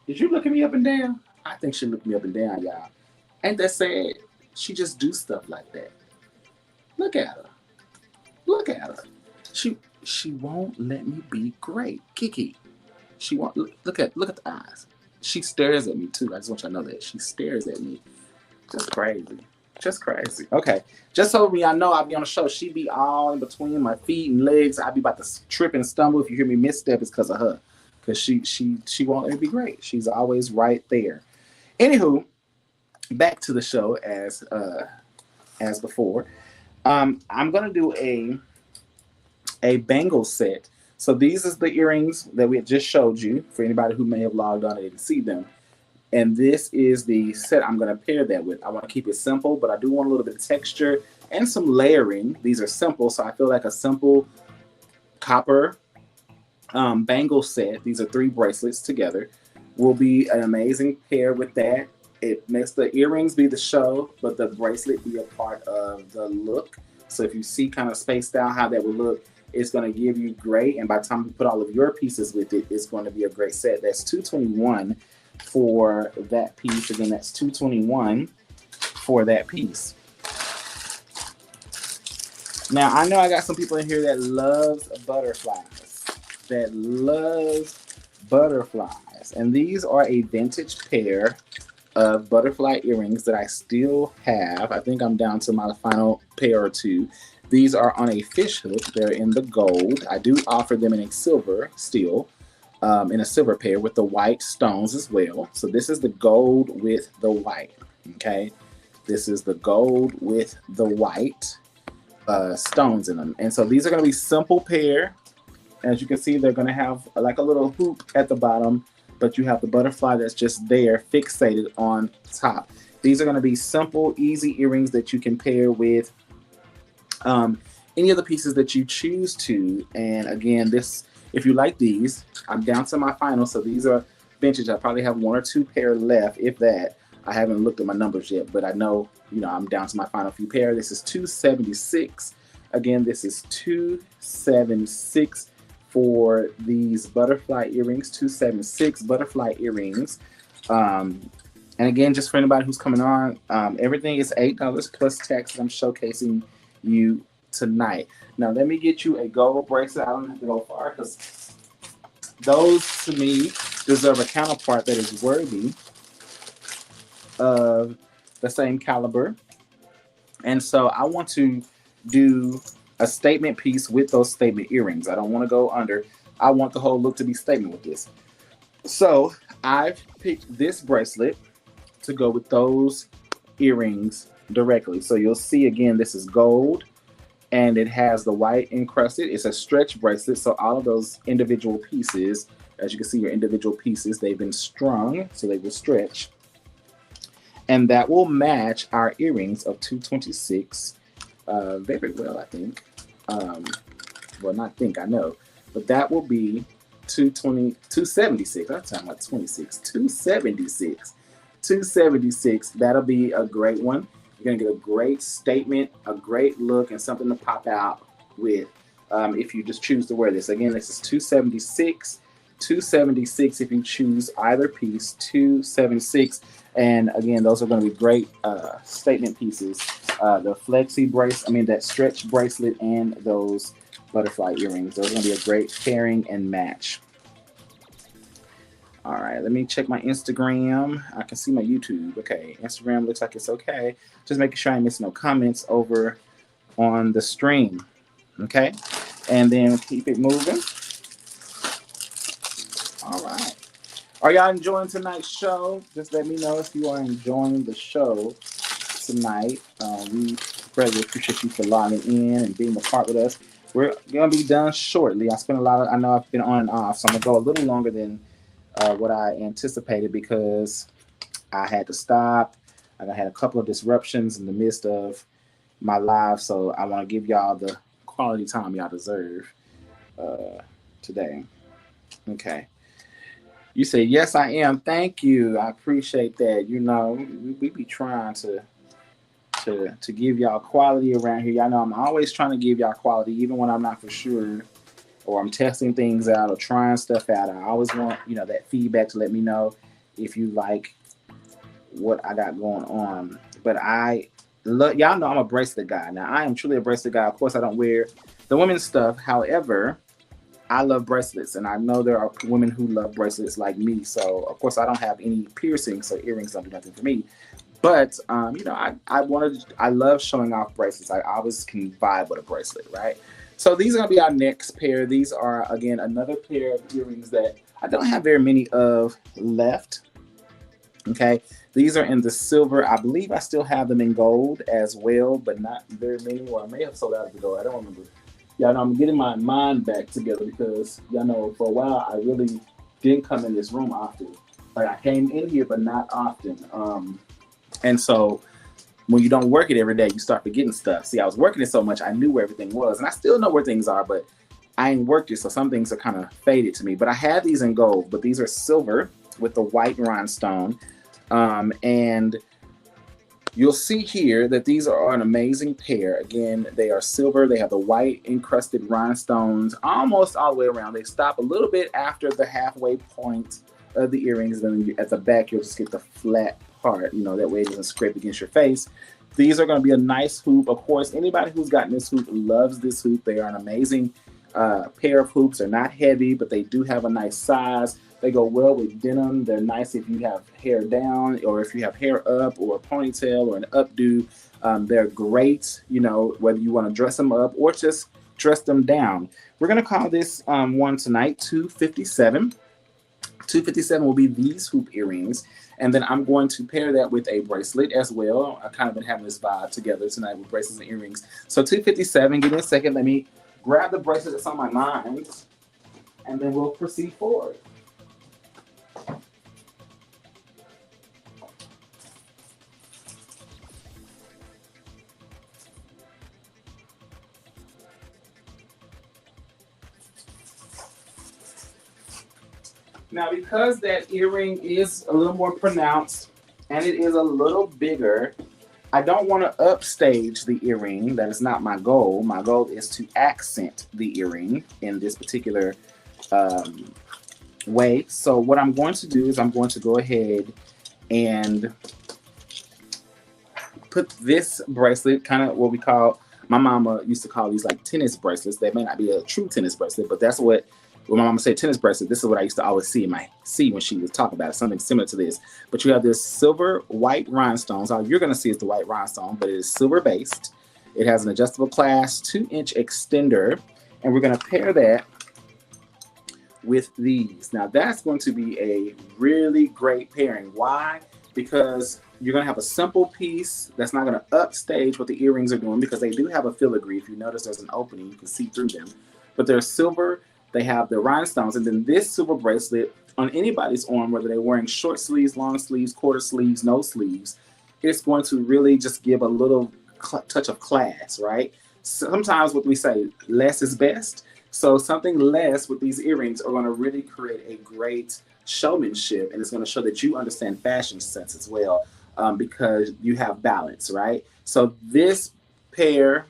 Did you look at me up and down? I think she looked me up and down, y'all. Ain't that sad? She just do stuff like that. Look at her. Look at her. She won't let me be great. Kiki. She won't look at the eyes. She stares at me too. I just want y'all to know that. She stares at me. Just crazy. Just crazy. Okay. Just so y'all know, I'll be on the show. She be all in between my feet and legs. I'll be about to trip and stumble. If you hear me misstep, it's because of her. Because she won't let me be great. She's always right there. Anywho, back to the show as before. I'm gonna do a bangle set. So these is the earrings that we had just showed you for anybody who may have logged on and didn't see them. And this is the set I'm going to pair that with. I want to keep it simple, but I do want a little bit of texture and some layering. These are simple, so I feel like a simple copper bangle set. These are 3 bracelets together. Will be an amazing pair with that. It makes the earrings be the show, but the bracelet be a part of the look. So if you see kind of spaced out how that would look, it's going to give you great. And by the time you put all of your pieces with it, it's going to be a great set. That's $221 for that piece. Again, that's $221 for that piece. Now, I know I got some people in here that loves butterflies. And these are a vintage pair of butterfly earrings that I still have. I think I'm down to my final pair or 2. These are on a fish hook. They're in the gold. I do offer them in a silver still, in a silver pair with the white stones as well. So this is the gold with the white, okay? This is the gold with the white stones in them. And so these are gonna be simple pair. As you can see, they're gonna have like a little hoop at the bottom, but you have the butterfly that's just there fixated on top. These are gonna be simple, easy earrings that you can pair with any of the pieces that you choose to. And again, if you like these, I'm down to my final. So these are vintage. I probably have 1 or 2 pair left, if that. I haven't looked at my numbers yet, but I know, I'm down to my final few pair. This is $276. Again, this is $276 for these butterfly earrings. $276 butterfly earrings. Um, and again, just for anybody who's coming on, everything is $8 plus tax that I'm showcasing you tonight. Now, let me get you a gold bracelet. I don't have to go far because those to me deserve a counterpart that is worthy of the same caliber. And so I want to do a statement piece with those statement earrings. I don't want to go under. I want the whole look to be statement with this. So I've picked this bracelet to go with those earrings directly. So you'll see again, this is gold and it has the white encrusted. It's a stretch bracelet. So all of those individual pieces, as you can see, your individual pieces, they've been strung, so they will stretch. And that will match our earrings of 226 very well, I think. Well, not think, I know. But that will be 276. That's talking about 26. 276. 276. That'll be a great one. You're going to get a great statement, a great look, and something to pop out with if you just choose to wear this. Again, this is 276. 276 if you choose either piece. 276. And again, those are going to be great statement pieces. The flexi bracelet, that stretch bracelet and those butterfly earrings. Those are going to be a great pairing and match. All right, let me check my Instagram. I can see my YouTube. Okay, Instagram looks like it's okay. Just making sure I ain't missing no comments over on the stream. Okay, and then keep it moving. All right. Are y'all enjoying tonight's show? Just let me know if you are enjoying the show tonight. We greatly appreciate you for logging in and being a part with us. We're going to be done shortly. I know I've been on and off, so I'm going to go a little longer than what I anticipated because I had to stop. I had a couple of disruptions in the midst of my live, so I want to give y'all the quality time y'all deserve today. Okay. You say, yes, I am. Thank you. I appreciate that. We be trying to give y'all quality around here. Y'all know I'm always trying to give y'all quality, even when I'm not for sure, or I'm testing things out or trying stuff out. I always want, that feedback to let me know if you like what I got going on. But y'all know I'm a bracelet guy. Now, I am truly a bracelet guy. Of course, I don't wear the women's stuff. However, I love bracelets, and I know there are women who love bracelets like me. So, of course, I don't have any piercings, so earrings don't do nothing for me. But, I love showing off bracelets. I always can vibe with a bracelet, right? So these are going to be our next pair. These are, again, another pair of earrings that I don't have very many of left. Okay. These are in the silver. I believe I still have them in gold as well, but not very many. Or I may have sold out of the gold. I don't remember. Y'all know I'm getting my mind back together because, y'all know, for a while, I really didn't come in this room often. Like, I came in here, but not often. And so when you don't work it every day, you start forgetting stuff. See, I was working it so much, I knew where everything was. And I still know where things are, but I ain't worked it, so some things are kind of faded to me. But I have these in gold, but these are silver with the white rhinestone. And you'll see here that these are an amazing pair. Again, they are silver. They have the white encrusted rhinestones almost all the way around. They stop a little bit after the halfway point of the earrings. Then at the back, you'll just get the flat part. That way it doesn't scrape against your face. These are going to be a nice hoop. Of course, anybody who's gotten this hoop loves this hoop. They are an amazing pair of hoops. They're not heavy, but they do have a nice size. They go well with denim. They're nice if you have hair down or if you have hair up or a ponytail or an updo. They're great, whether you want to dress them up or just dress them down. We're going to call this one tonight 257. 257 will be these hoop earrings. And then I'm going to pair that with a bracelet as well. I've kind of been having this vibe together tonight with bracelets and earrings. So 257, give me a second. Let me grab the bracelet that's on my mind, and then we'll proceed forward. Now, because that earring is a little more pronounced and it is a little bigger, I don't want to upstage the earring. That is not my goal. My goal is to accent the earring in this particular way. So what I'm going to do is I'm going to go ahead and put this bracelet, kind of what we call, my mama used to call these like tennis bracelets. They may not be a true tennis bracelet, but that's what when my mama said tennis bracelet, this is what I used to always see when she was talking about it, something similar to this. But you have this silver white rhinestones. All you're gonna see is the white rhinestone, but it is silver based. It has an adjustable class 2-inch extender, and we're gonna pair that with these. Now that's going to be a really great pairing. Why? Because you're going to have a simple piece that's not going to upstage what the earrings are doing, because they do have a filigree. If you notice, there's an opening, you can see through them. But they're silver, they have the rhinestones, and then this silver bracelet on anybody's arm, whether they're wearing short sleeves, long sleeves, quarter sleeves, no sleeves, it's going to really just give a little touch of class, right? Sometimes what we say, less is best. So something less with these earrings are going to really create a great showmanship, and it's going to show that you understand fashion sense as well, because you have balance, right? So this pair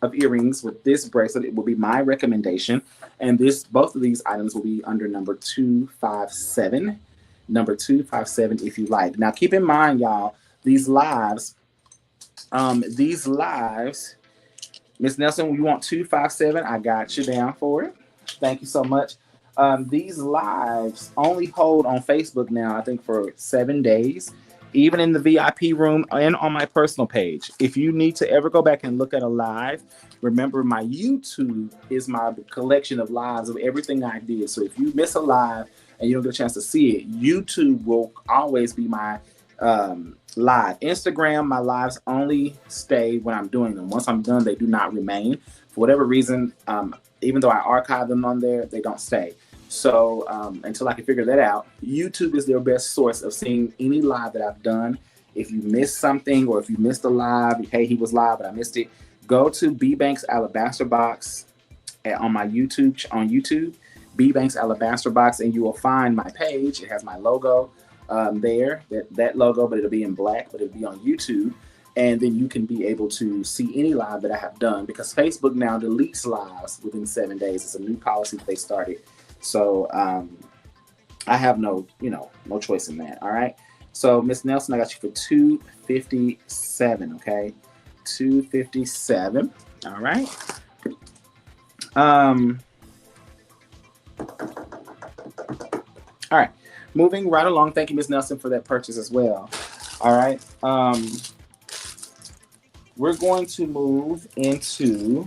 of earrings with this bracelet, it will be my recommendation, and this both of these items will be under number 257, number 257 if you like. Now keep in mind, y'all, these lives, Miss Nelson, you want 257? I got you down for it. Thank you so much. These lives only hold on Facebook now, I think, for 7 days, even in the VIP room and on my personal page. If you need to ever go back and look at a live, remember my YouTube is my collection of lives of everything I did. So if you miss a live and you don't get a chance to see it, YouTube will always be my live. Instagram, my lives only stay when I'm doing them. Once I'm done, they do not remain. For whatever reason, even though I archive them on there, they don't stay. So until I can figure that out, YouTube is their best source of seeing any live that I've done. If you missed something, or if you missed a live, hey, he was live, but I missed it, go to B Bank's Alabaster Box on my YouTube, B Bank's Alabaster Box, and you will find my page. It has my logo there, that logo, but it'll be in black, but it'll be on YouTube. And then you can be able to see any live that I have done, because Facebook now deletes lives within 7 days. It's a new policy that they started. So I have no choice in that. All right. So Miss Nelson, I got you for 257. Okay. 257. All right. All right. Moving right along. Thank you, Miss Nelson, for that purchase as well. All right. We're going to move into.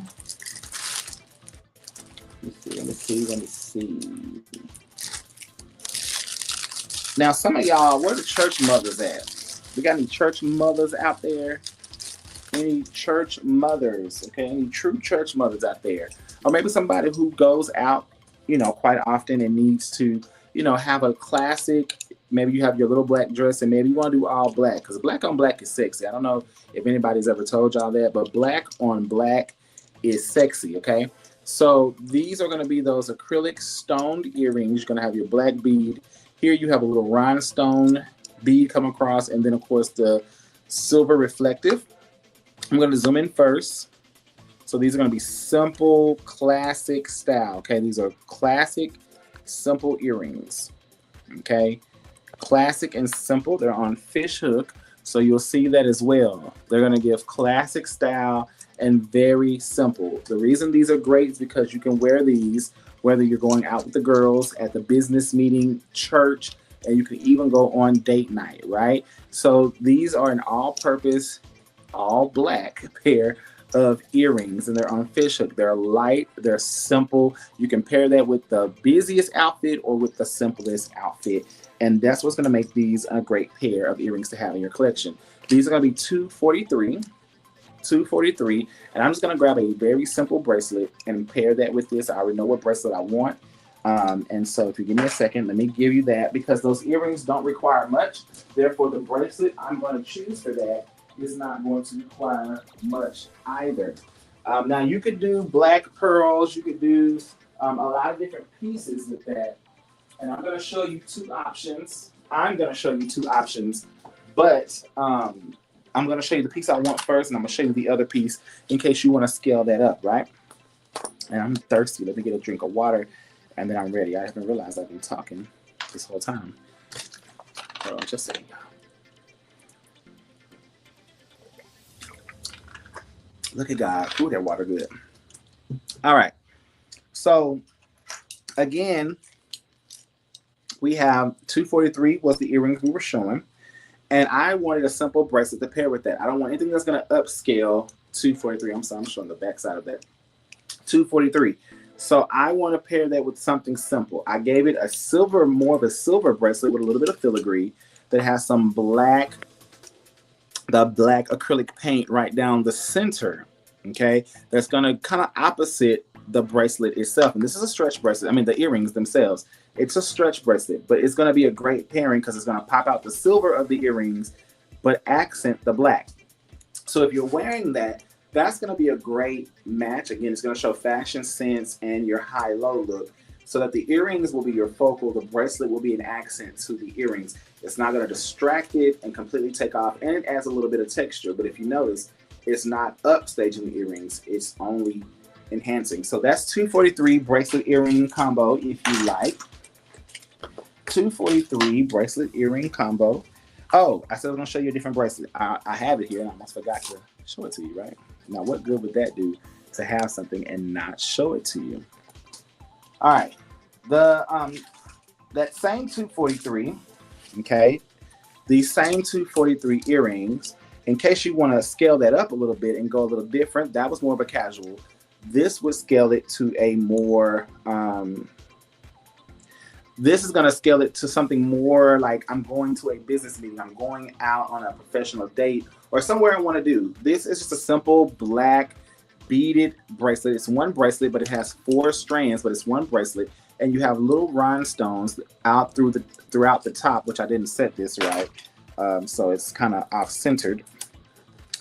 Let me see. Now, some of y'all, where the church mothers at? We got any church mothers out there? Any church mothers? Okay, any true church mothers out there? Or maybe somebody who goes out, quite often and needs to, have a classic. Maybe you have your little black dress, and maybe you want to do all black, because black on black is sexy. I don't know if anybody's ever told y'all that, but black on black is sexy, okay? So these are going to be those acrylic stoned earrings. You're going to have your black bead. Here you have a little rhinestone bead come across, and then, of course, the silver reflective. I'm going to zoom in first. So these are going to be simple, classic style, okay? These are classic, simple earrings, okay? Classic and simple. They're on fish hook, so you'll see that as well. They're going to give classic style and very simple. The reason these are great is because you can wear these whether you're going out with the girls, at the business meeting, church, and you can even go on date night, right? So these are an all-purpose, all black pair of earrings, and they're on fish hook. They're light, they're simple. You can pair that with the busiest outfit or with the simplest outfit, and that's what's going to make these a great pair of earrings to have in your collection. These are going to be $243, and I'm just going to grab a very simple bracelet and pair that with this. I already know what bracelet I want, and so if you give me a second, let me give you that, because those earrings don't require much. Therefore, the bracelet I'm going to choose for that is not going to require much either. Now, you could do black pearls. You could do a lot of different pieces with that, and I'm going to show you two options. But I'm going to show you the piece I want first, and I'm going to show you the other piece in case you want to scale that up, right? And I'm thirsty. Let me get a drink of water. And then I'm ready. I haven't realized I've been talking this whole time. Hold on, just a second. Look at God. Ooh, that water good. All right. So again, we have 243 was the earrings we were showing. And I wanted a simple bracelet to pair with that. I don't want anything that's going to upscale 243. I'm sorry, I'm showing the back side of that. 243. So I want to pair that with something simple. I gave it a silver, more of a silver bracelet with a little bit of filigree that has some black, the black acrylic paint right down the center. Okay, that's going to kind of opposite the bracelet itself. And this is a stretch bracelet. I mean, the earrings themselves. It's a stretch bracelet, but it's going to be a great pairing because it's going to pop out the silver of the earrings, but accent the black. So if you're wearing that, that's going to be a great match. Again, it's going to show fashion sense and your high-low look so that the earrings will be your focal. The bracelet will be an accent to the earrings. It's not going to distract it and completely take off, and it adds a little bit of texture. But if you notice, it's not upstaging the earrings. It's only enhancing. So that's 243 bracelet earring combo if you like. 243 bracelet earring combo. Oh, I said I was going to show you a different bracelet. I have it here and I almost forgot to show it to you, right? Now, what good would that do to have something and not show it to you? All right. That same 243, okay, these same 243 earrings, in case you want to scale that up a little bit and go a little different, that was more of a casual. This would scale it to a more, this is going to scale it to something more like I'm going to a business meeting, I'm going out on a professional date, or somewhere I want to do. This is just a simple black beaded bracelet. It's one bracelet, but it has 4 strands, but it's one bracelet. And you have little rhinestones out throughout the top, which I didn't set this right. So it's kind of off-centered.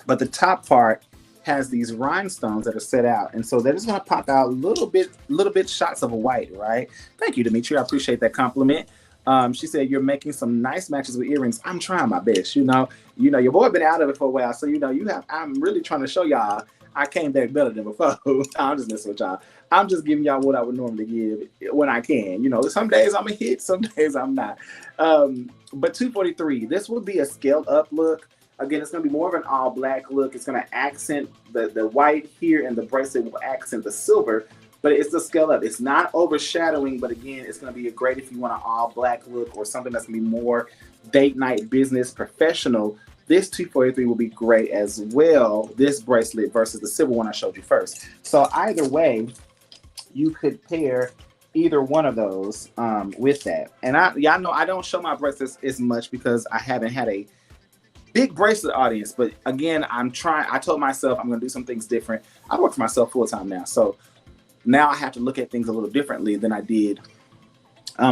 But the top part has these rhinestones that are set out. And so they're just going to pop out little bit shots of white, right? Thank you, Dimitri. I appreciate that compliment. She said, you're making some nice matches with earrings. I'm trying my best. You know, your boy been out of it for a while. So, I'm really trying to show y'all I came back better than before. I'm just messing with y'all. I'm just giving y'all what I would normally give when I can. Some days I'm a hit, some days I'm not. But 243, this will be a scaled up look. Again, it's going to be more of an all black look. It's going to accent the white here, and the bracelet will accent the silver. But it's the scale up. It's not overshadowing, but again, it's going to be great if you want an all black look or something that's going to be more date night, business, professional. This 243 will be great as well, this bracelet versus the silver one I showed you first. So either way, you could pair either one of those with that. And y'all know I don't show my bracelets as much because I haven't had a big bracelet audience. But again, I told myself I'm going to do some things different. I work for myself full time now. So now I have to look at things a little differently than I did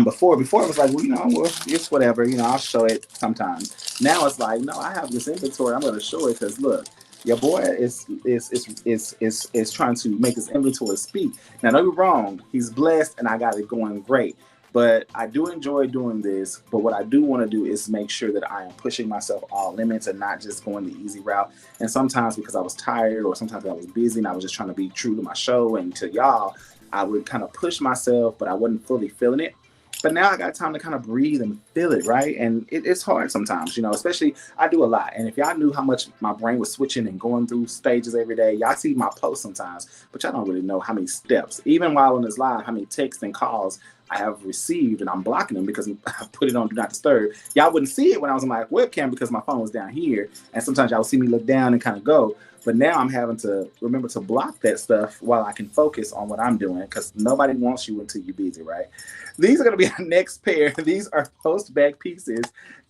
before. Before it was like, well, it's whatever, I'll show it sometimes. Now it's like, no, I have this inventory. I'm going to show it because look, your boy is trying to make his inventory speak. Now, don't be wrong. He's blessed and I got it going great. But I do enjoy doing this. But what I do want to do is make sure that I am pushing myself all limits and not just going the easy route. And sometimes because I was tired or sometimes I was busy and I was just trying to be true to my show and to y'all, I would kind of push myself, but I wasn't fully feeling it. But now I got time to kind of breathe and feel it, right? And it's hard sometimes, especially I do a lot. And if y'all knew how much my brain was switching and going through stages every day, y'all see my posts sometimes, but y'all don't really know how many steps, even while on this live, how many texts and calls I have received, and I'm blocking them because I put it on Do Not Disturb. Y'all wouldn't see it when I was on my webcam because my phone was down here. And sometimes y'all would see me look down and kind of go. But now I'm having to remember to block that stuff while I can focus on what I'm doing because nobody wants you until you're busy, right? These are going to be our next pair. These are post-back pieces,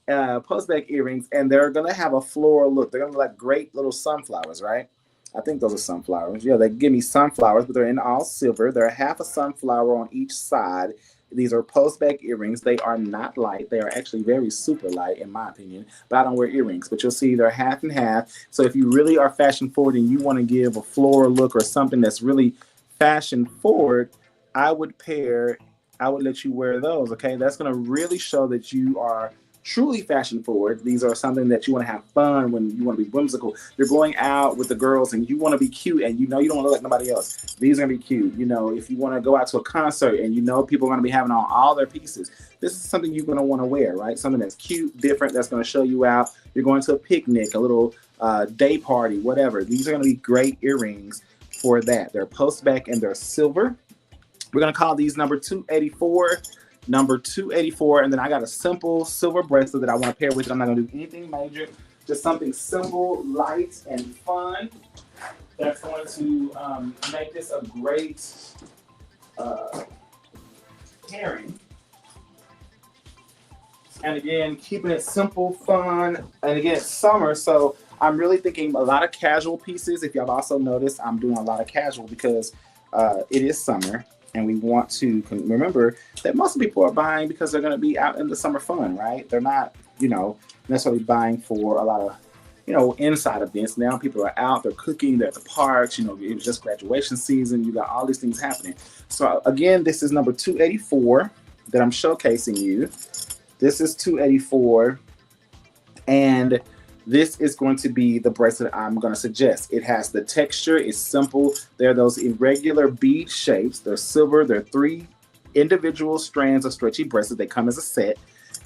post-back earrings, and they're going to have a floral look. They're going to look like great little sunflowers, right? I think those are sunflowers. Yeah, they give me sunflowers, but they're in all silver. They're half a sunflower on each side. These are post-back earrings. They are not light. They are actually very super light, in my opinion. But I don't wear earrings. But you'll see they're half and half. So if you really are fashion forward and you want to give a floral look or something that's really fashion forward, I would let you wear those, okay? That's going to really show that you are truly fashion forward. These are something that you want to have fun when you want to be whimsical. You're going out with the girls and you want to be cute and you know you don't want to look like nobody else. These are going to be cute. You know, if you want to go out to a concert and you know people are going to be having on all their pieces, this is something you're going to want to wear, right? Something that's cute, different, that's going to show you out. You're going to a picnic, a little day party, whatever. These are going to be great earrings for that. They're post back and they're silver. We're going to call these number 284. Number 284, and then I got a simple silver bracelet that I want to pair with it. I'm not going to do anything major, just something simple, light, and fun. That's going to make this a great pairing. And again, keeping it simple, fun, and again, it's summer, so I'm really thinking a lot of casual pieces. If y'all also noticed, I'm doing a lot of casual because it is summer. And we want to remember that most people are buying because they're going to be out in the summer fun, right? They're not, necessarily buying for a lot of, inside events. Now people are out, they're cooking, they're at the parks, it was just graduation season. You got all these things happening. So again, this is number 284 that I'm showcasing you. This is 284. And this is going to be the bracelet I'm going to suggest. It has the texture, it's simple. There are those irregular bead shapes. They're silver. They're 3 individual strands of stretchy bracelet. They come as a set.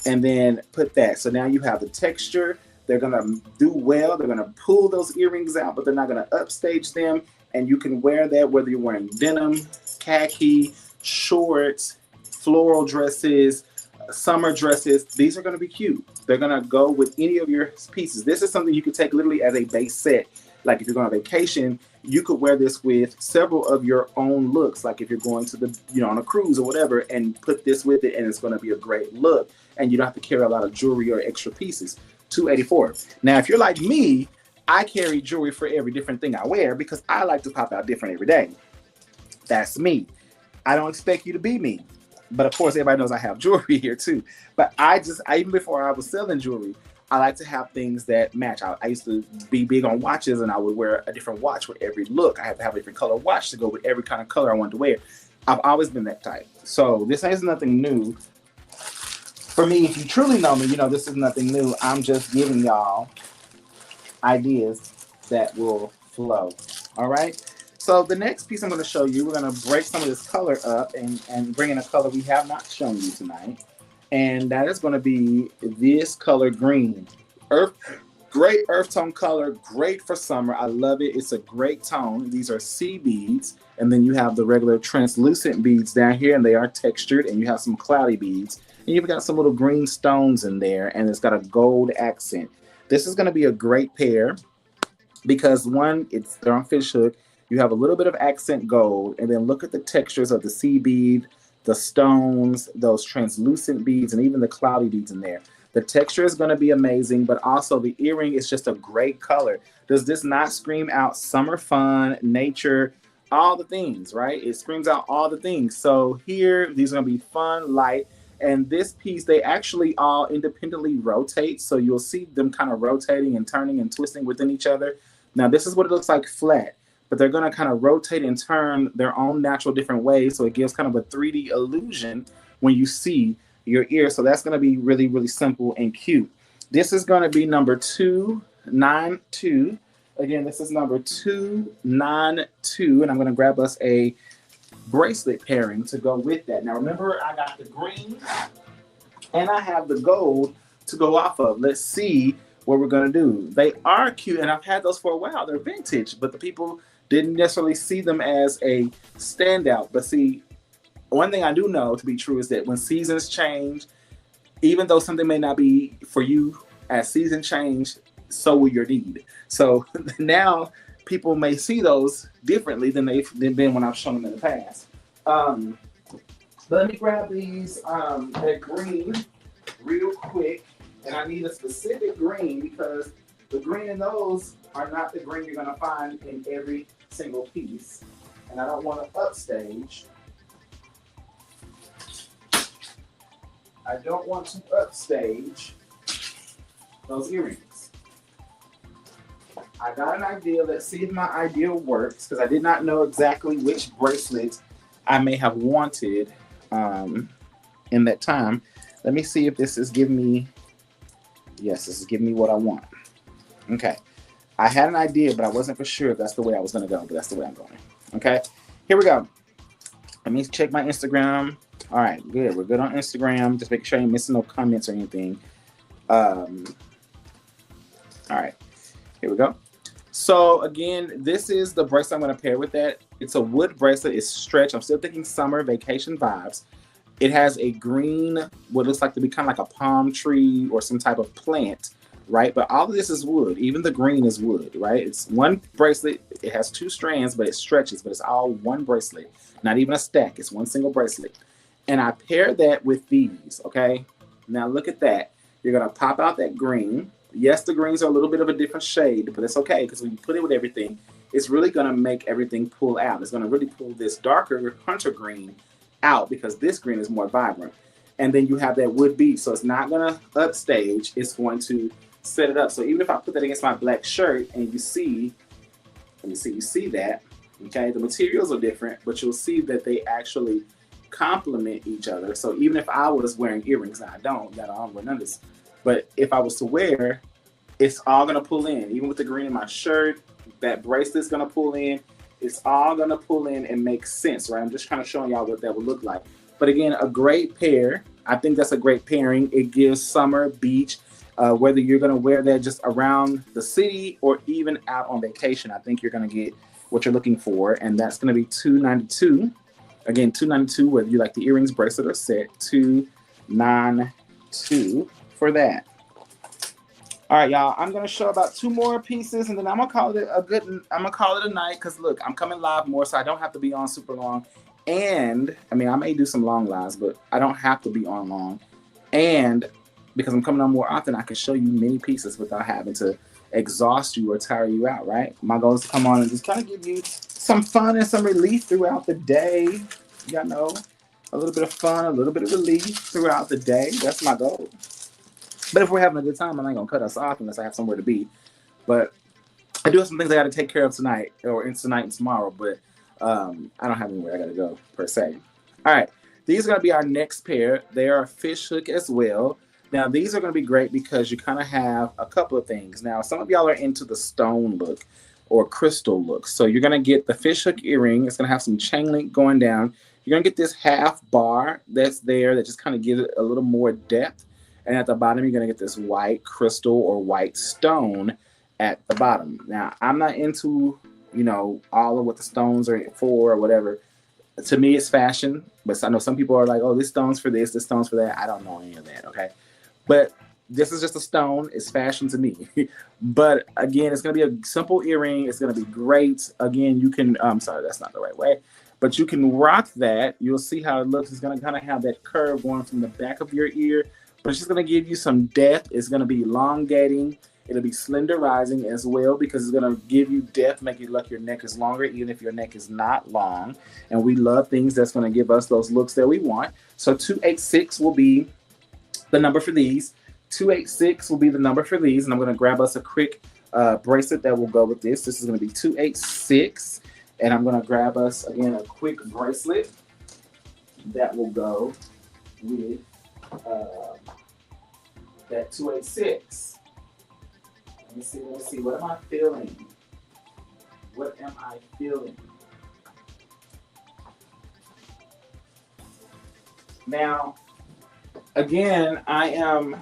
And then put that. So now you have the texture. They're going to do well. They're going to pull those earrings out, but they're not going to upstage them. And you can wear that whether you're wearing denim, khaki, shorts, floral dresses, summer dresses. These are going to be cute. They're going to go with any of your pieces. This is something you could take literally as a base set. Like if you're going on vacation, you could wear this with several of your own looks. Like if you're going to the, on a cruise or whatever, and put this with it, and it's going to be a great look. And you don't have to carry a lot of jewelry or extra pieces. 284. Now, if you're like me, I carry jewelry for every different thing I wear because I like to pop out different every day. That's me. I don't expect you to be me. But of course, everybody knows I have jewelry here too. But I even before I was selling jewelry, I like to have things that match. I used to be big on watches, and I would wear a different watch with every look. I have to have a different color watch to go with every kind of color I wanted to wear. I've always been that type. So this is nothing new. For me, if you truly know me, this is nothing new. I'm just giving y'all ideas that will flow. All right? So the next piece I'm going to show you, we're going to break some of this color up and bring in a color we have not shown you tonight. And that is going to be this color green. Great earth tone color, great for summer. I love it. It's a great tone. These are sea beads. And then you have the regular translucent beads down here, and they are textured. And you have some cloudy beads. And you've got some little green stones in there, and it's got a gold accent. This is going to be a great pair because one, they're on fish hook. You have a little bit of accent gold, and then look at the textures of the sea bead, the stones, those translucent beads, and even the cloudy beads in there. The texture is going to be amazing, but also the earring is just a great color. Does this not scream out summer fun, nature, all the things, right? It screams out all the things. So here, these are going to be fun, light, and this piece, they actually all independently rotate, so you'll see them kind of rotating and turning and twisting within each other. Now, this is what it looks like flat. But they're going to kind of rotate and turn their own natural different ways. So it gives kind of a 3D illusion when you see your ear. So that's going to be really, really simple and cute. This is going to be number 292. Again, this is number 292. And I'm going to grab us a bracelet pairing to go with that. Now, remember, I got the green and I have the gold to go off of. Let's see what we're going to do. They are cute, and I've had those for a while. They're vintage, but the people didn't necessarily see them as a standout. But see, one thing I do know to be true is that when seasons change, even though something may not be for you as season change, so will your need. So now people may see those differently than they've been when I've shown them in the past. But let me grab these, that green real quick. And I need a specific green because the green in those are not the green you're going to find in every single piece. And I don't want to upstage. I don't want to upstage those earrings. I got an idea. Let's see if my idea works because I did not know exactly which bracelet I may have wanted in that time. Let me see if this is giving me Yes, this is giving me what I want. Okay. I had an idea, but I wasn't for sure if that's the way I was going to go, but that's the way I'm going. Okay. Here we go. Let me check my Instagram. All right, good. We're good on Instagram. Just making sure I ain't missing no comments or anything. Um, all right. Here we go. So again, this is the bracelet I'm going to pair with that. It's a wood bracelet. It's stretch. I'm still thinking summer vacation vibes. It has a green, what looks like to be kind of like a palm tree or some type of plant, right? But all of this is wood. Even the green is wood, right? It's one bracelet. It has two strands, but it stretches, but it's all one bracelet. Not even a stack. It's one single bracelet. And I pair that with these, okay? Now look at that. You're going to pop out that green. Yes, the greens are a little bit of a different shade, but it's okay because when you put it with everything, it's really going to make everything pull out. It's going to really pull this darker hunter green out because this green is more vibrant. And then you have that wood bead, so it's not going to upstage. It's going to set it up. So even if I put that against my black shirt and you see, let me see, you see that, okay? The materials are different, but you'll see that they actually complement each other. So even if I was wearing earrings, now I don't wear none of this, but if I was to wear, it's all gonna pull in. Even with the green in my shirt, that bracelet's gonna pull in. It's all gonna pull in and make sense, right? I'm just kind of showing y'all what that would look like. But again, a great pair. I think that's a great pairing. It gives summer, beach, whether you're gonna wear that just around the city or even out on vacation. I think you're gonna get what you're looking for, and that's gonna be $292. Again, $292, whether you like the earrings, bracelet, or set, $292 for that. All right, y'all. I'm gonna show about two more pieces, and then I'm gonna call it a good. I'm gonna call it a night because look, I'm coming live more, so I don't have to be on super long. And I mean, I may do some long lives, but I don't have to be on long. And because I'm coming on more often, I can show you many pieces without having to exhaust you or tire you out. Right? My goal is to come on and just kind of give you some fun and some relief throughout the day. Y'all know, a little bit of fun, a little bit of relief throughout the day. That's my goal. But if we're having a good time, I'm not gonna cut us off unless I have somewhere to be. But I do have some things I got to take care of tonight, or in tonight and tomorrow. But I don't have anywhere I got to go per se. All right, these are gonna be our next pair. They are a fish hook as well. Now these are gonna be great because you kind of have a couple of things. Now some of y'all are into the stone look or crystal look, so you're gonna get the fish hook earring. It's gonna have some chain link going down. You're gonna get this half bar that's there that just kind of gives it a little more depth. And at the bottom, you're going to get this white crystal or white stone at the bottom. Now, I'm not into, all of what the stones are for or whatever. To me, it's fashion. But I know some people are like, oh, this stone's for this stone's for that. I don't know any of that, okay? But this is just a stone. It's fashion to me. But again, it's going to be a simple earring. It's going to be great. Again, you can, I'm sorry, that's not the right way. But you can rock that. You'll see how it looks. It's going to kind of have that curve going from the back of your ear. But it's just going to give you some depth. It's going to be elongating. It'll be slenderizing as well because it's going to give you depth, make it look your neck is longer, even if your neck is not long. And we love things that's going to give us those looks that we want. So 286 will be the number for these. 286 will be the number for these. And I'm going to grab us a quick bracelet that will go with this. This is going to be 286. And I'm going to grab us, again, a quick bracelet that will go with that 286. Let me see. What am I feeling? Now, again, I am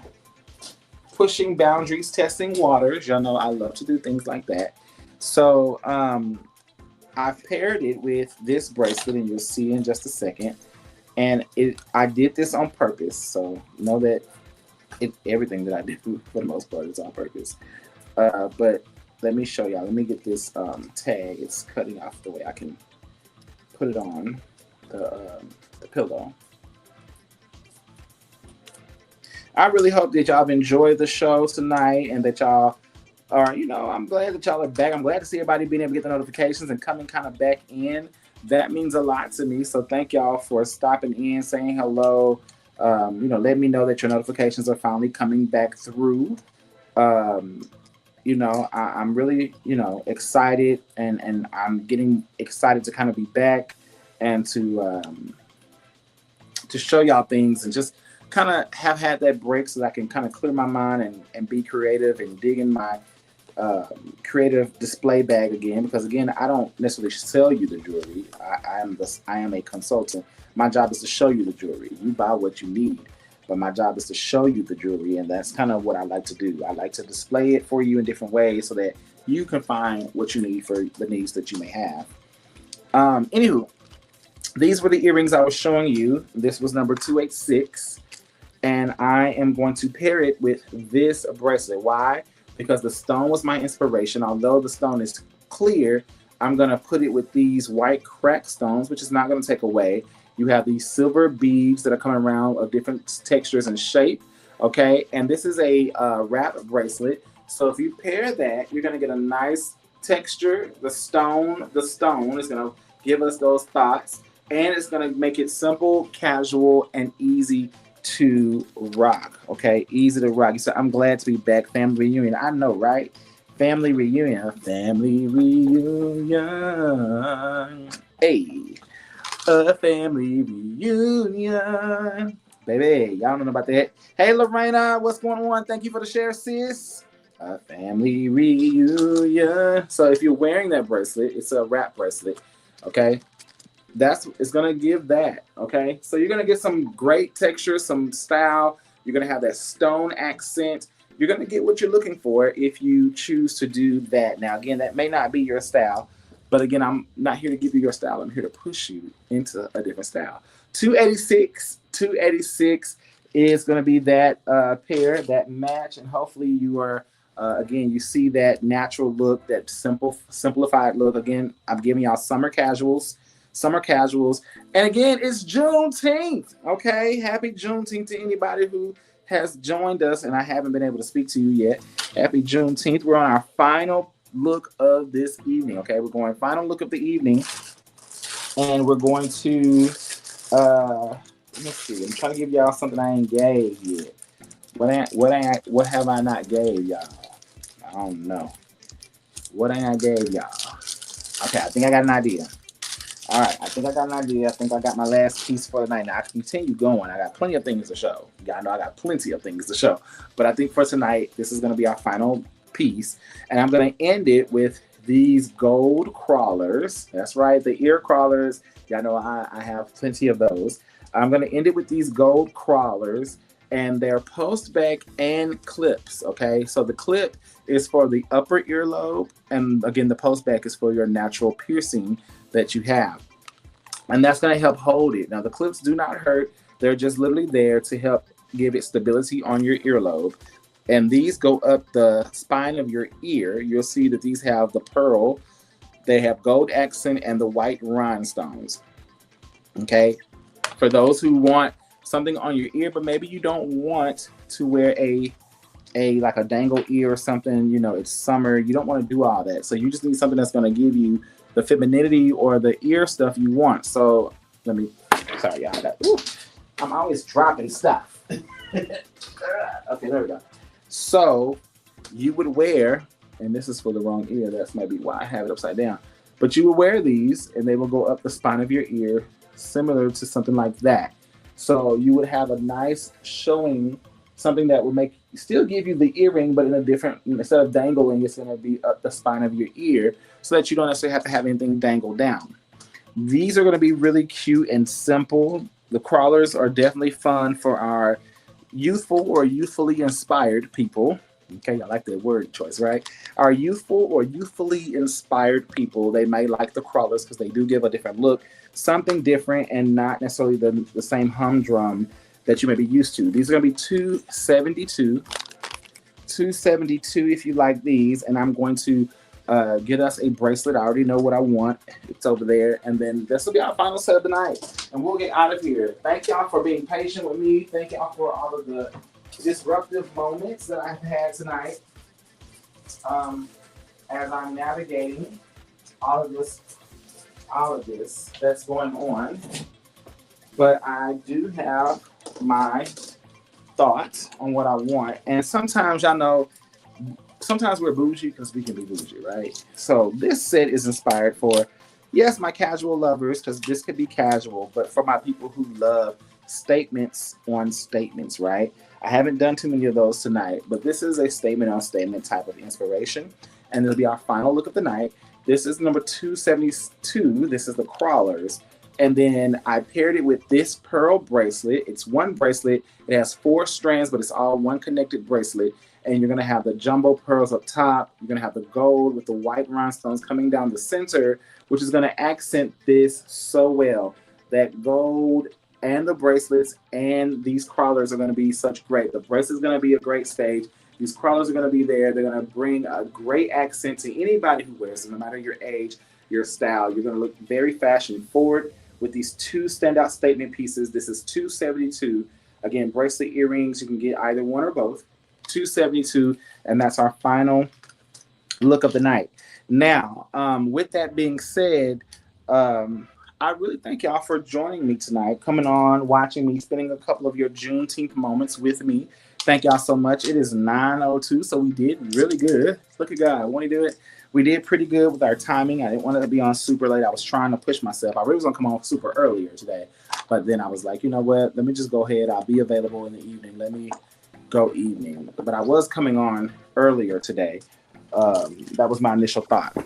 pushing boundaries, testing waters. Y'all know I love to do things like that. So I've paired it with this bracelet, and you'll see in just a second. And I did this on purpose, so know that everything that I do, for the most part, is on purpose. But let me show y'all. Let me get this tag. It's cutting off the way I can put it on the pillow. I really hope that y'all have enjoyed the show tonight and that y'all are, I'm glad that y'all are back. I'm glad to see everybody being able to get the notifications and coming kind of back in. That means a lot to me. So thank y'all for stopping in, saying hello. Let me know that your notifications are finally coming back through. I'm really, excited and I'm getting excited to kind of be back and to show y'all things and just kind of have had that break so that I can kind of clear my mind and be creative and dig in my uh, creative display bag again, because again, I don't necessarily sell you the jewelry. I am a consultant. My job is to show you the jewelry. You buy what you need, but my job is to show you the jewelry, and that's kind of what I like to do. I like to display it for you in different ways so that you can find what you need for the needs that you may have. Anywho, these were the earrings I was showing you. This was number 286, and I am going to pair it with this bracelet. Why? Because the stone was my inspiration. Although the stone is clear, I'm going to put it with these white crack stones, which is not going to take away. You have these silver beads that are coming around of different textures and shape. Okay, and this is a wrap bracelet. So if you pair that, you're going to get a nice texture. The stone is going to give us those thoughts, and it's going to make it simple, casual, and easy to rock. Okay, easy to rock. So I'm glad to be back. Family reunion. I know, right? Family reunion. Family reunion. Hey, a family reunion. Baby, y'all know about that. Hey, Lorena, what's going on? Thank you for the share, sis. A family reunion. So if you're wearing that bracelet, it's a wrap bracelet. Okay, it's gonna give that. Okay, so you're gonna get some great texture, some style. You're gonna have that stone accent. You're gonna get what you're looking for if you choose to do that. Now, again, that may not be your style, but again, I'm not here to give you your style. I'm here to push you into a different style. 286 is gonna be that pair, that match, and hopefully you are. Again, you see that natural look, that simplified look. Again, I'm giving y'all summer casuals. And again, it's Juneteenth. Okay, happy Juneteenth to anybody who has joined us, and I haven't been able to speak to you yet. Happy Juneteenth. We're on our final look of this evening. Okay, we're going final look of the evening, and we're going to let me see. I'm trying to give y'all something I ain't gave yet. What have I not gave y'all? I don't know. What ain't I gave y'all? Okay, I think I got an idea. All right, I think I got an idea. I think I got my last piece for the night. Now I can continue going. I got plenty of things to show. Y'all know I got plenty of things to show. But I think for tonight, this is going to be our final piece, and I'm going to end it with these gold crawlers. That's right, the ear crawlers. Y'all know I have plenty of those. I'm going to end it with these gold crawlers, and they're post back and clips. Okay, so the clip is for the upper earlobe, and again, the post back is for your natural piercing that you have, and that's going to help hold it. Now, the clips do not hurt. They're just literally there to help give it stability on your earlobe, and these go up the spine of your ear. You'll see that these have the pearl, they have gold accent, and the white rhinestones. Okay, for those who want something on your ear, but maybe you don't want to wear a like a dangle ear or something. You know, it's summer. You don't want to do all that. So you just need something that's going to give you the femininity or the ear stuff you want. So sorry, y'all. I'm always dropping stuff. Okay, there we go. So you would wear, and this is for the wrong ear. That's maybe why I have it upside down. But you would wear these, and they will go up the spine of your ear, similar to something like that. So you would have a nice showing, something that would still give you the earring, but in a different, instead of dangling, it's going to be up the spine of your ear, so that you don't necessarily have to have anything dangled down. These are going to be really cute and simple. The crawlers are definitely fun for our youthful or youthfully inspired people. Okay, I like the word choice, right? Our youthful or youthfully inspired people, they may like the crawlers because they do give a different look, something different, and not necessarily the same humdrum that you may be used to. These are going to be $272 if you like these, and I'm going to get us a bracelet. I already know what I want. It's over there, and then this will be our final set of the night, and we'll get out of here. Thank y'all for being patient with me. Thank y'all for all of the disruptive moments that I've had tonight as I'm navigating all of this that's going on. But I do have my thoughts on what I want, and sometimes y'all know, sometimes we're bougie because we can be bougie, right? So this set is inspired for, yes, my casual lovers, because this could be casual, but for my people who love statements on statements, right? I haven't done too many of those tonight, but this is a statement on statement type of inspiration. And it'll be our final look of the night. This is number 272. This is the crawlers. And then I paired it with this pearl bracelet. It's one bracelet. It has 4 strands, but it's all one connected bracelet. And you're going to have the jumbo pearls up top. You're going to have the gold with the white rhinestones coming down the center, which is going to accent this so well. That gold and the bracelets and these crawlers are going to be such great. The bracelet's going to be a great stage. These crawlers are going to be there. They're going to bring a great accent to anybody who wears them, no matter your age, your style. You're going to look very fashion forward with these 2 standout statement pieces. This is 272. Again, bracelet, earrings. You can get either one or both. 272, and that's our final look of the night. Now, with that being said, I really thank y'all for joining me tonight, coming on, watching me, spending a couple of your Juneteenth moments with me. Thank y'all so much. It is 9:02, so we did really good. Look at God. Won't he do it? We did pretty good with our timing. I didn't want it to be on super late. I was trying to push myself. I really was going to come on super earlier today, but then I was like, you know what? Let me just go ahead. I'll be available in the evening. Let me go evening. But I was coming on earlier today. That was my initial thought.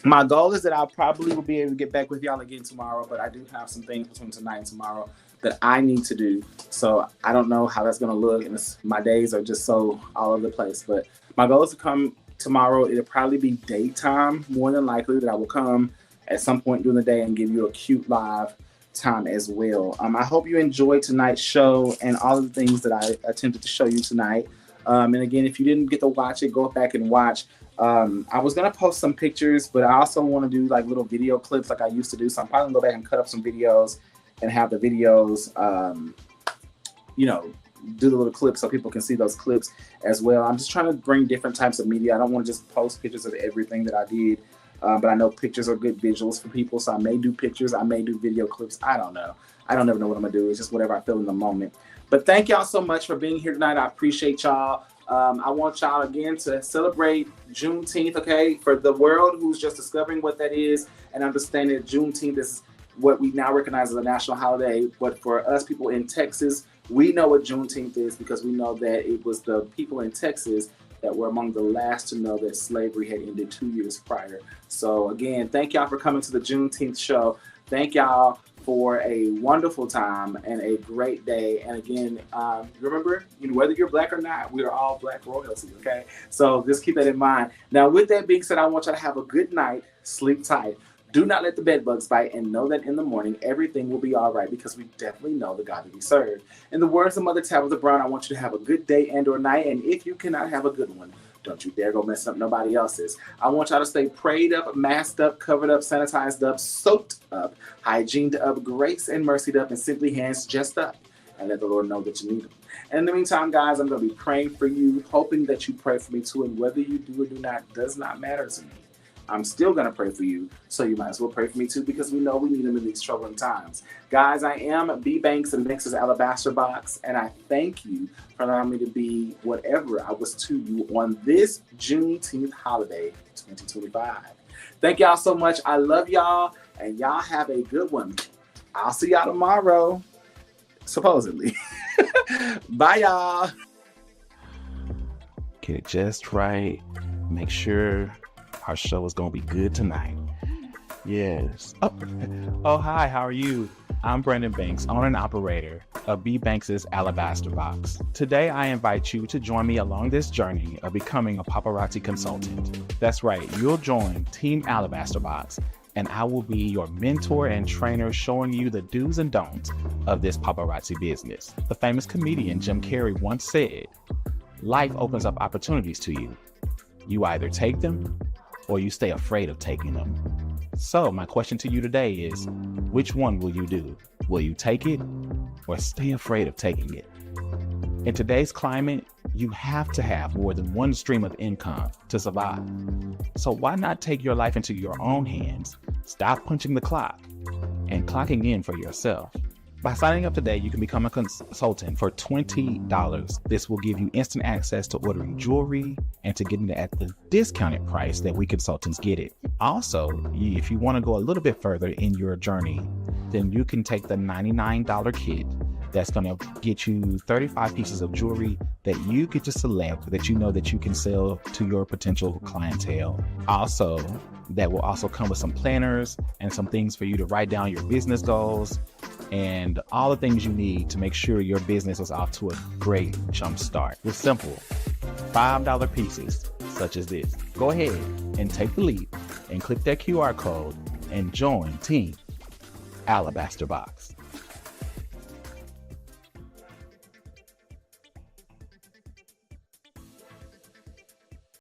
My goal is that I probably will be able to get back with y'all again tomorrow, but I do have some things between tonight and tomorrow that I need to do. So I don't know how that's going to look. And my days are just so all over the place. But my goal is to come tomorrow. It'll probably be daytime, more than likely, that I will come at some point during the day and give you a cute live time as well. I hope you enjoyed tonight's show and all of the things that I attempted to show you tonight. And again, if you didn't get to watch it, go back and watch. I was going to post some pictures, but I also want to do like little video clips like I used to do. So I'm probably going to go back and cut up some videos and have the videos, do the little clips so people can see those clips as well. I'm just trying to bring different types of media. I don't want to just post pictures of everything that I did. But I know pictures are good visuals for people, so I may do pictures. I may do video clips. I don't know. I don't ever know what I'm going to do. It's just whatever I feel in the moment. But thank y'all so much for being here tonight. I appreciate y'all. I want y'all, again, to celebrate Juneteenth, okay? For the world who's just discovering what that is and understanding that Juneteenth is what we now recognize as a national holiday. But for us people in Texas, we know what Juneteenth is because we know that it was the people in Texas that were among the last to know that slavery had ended 2 years prior. So again, thank y'all for coming to the Juneteenth show. Thank y'all for a wonderful time and a great day. And again, remember, whether you're black or not, we are all black royalty, okay? So just keep that in mind. Now, with that being said, I want y'all to have a good night, sleep tight. Do not let the bed bugs bite, and know that in the morning, everything will be all right, because we definitely know the God that we serve. In the words of Mother Tabitha Brown, I want you to have a good day and or night, and if you cannot have a good one, don't you dare go mess up nobody else's. I want y'all to stay prayed up, masked up, covered up, sanitized up, soaked up, hygiened up, grace and mercied up, and simply hands just up, and let the Lord know that you need them. And in the meantime, guys, I'm going to be praying for you, hoping that you pray for me too, and whether you do or do not does not matter to me. I'm still going to pray for you, so you might as well pray for me too, because we know we need them in these troubling times. Guys, I am B. Banks and Banks' Alabaster Box, and I thank you for allowing me to be whatever I was to you on this Juneteenth holiday 2025. Thank y'all so much. I love y'all, and y'all have a good one. I'll see y'all tomorrow, supposedly. Bye, y'all. Get it just right. Make sure our show is going to be good tonight. Yes. Oh, hi. How are you? I'm Brandon Banks, owner and operator of B. Banks' Alabaster Box. Today, I invite you to join me along this journey of becoming a paparazzi consultant. That's right. You'll join Team Alabaster Box, and I will be your mentor and trainer, showing you the do's and don'ts of this paparazzi business. The famous comedian Jim Carrey once said, "Life opens up opportunities to you. You either take them or you stay afraid of taking them." So my question to you today is, which one will you do? Will you take it or stay afraid of taking it? In today's climate, you have to have more than one stream of income to survive. So why not take your life into your own hands, stop punching the clock, and clocking in for yourself? By signing up today, you can become a consultant for $20. This will give you instant access to ordering jewelry and to getting it at the discounted price that we consultants get it. Also, if you want to go a little bit further in your journey, then you can take the $99 kit that's going to get you 35 pieces of jewelry that you get to select, that you know that you can sell to your potential clientele. Also, that will also come with some planners and some things for you to write down your business goals and all the things you need to make sure your business is off to a great jump start with simple $5 pieces such as this. Go ahead and take the leap and click that QR code and join Team Alabaster Box.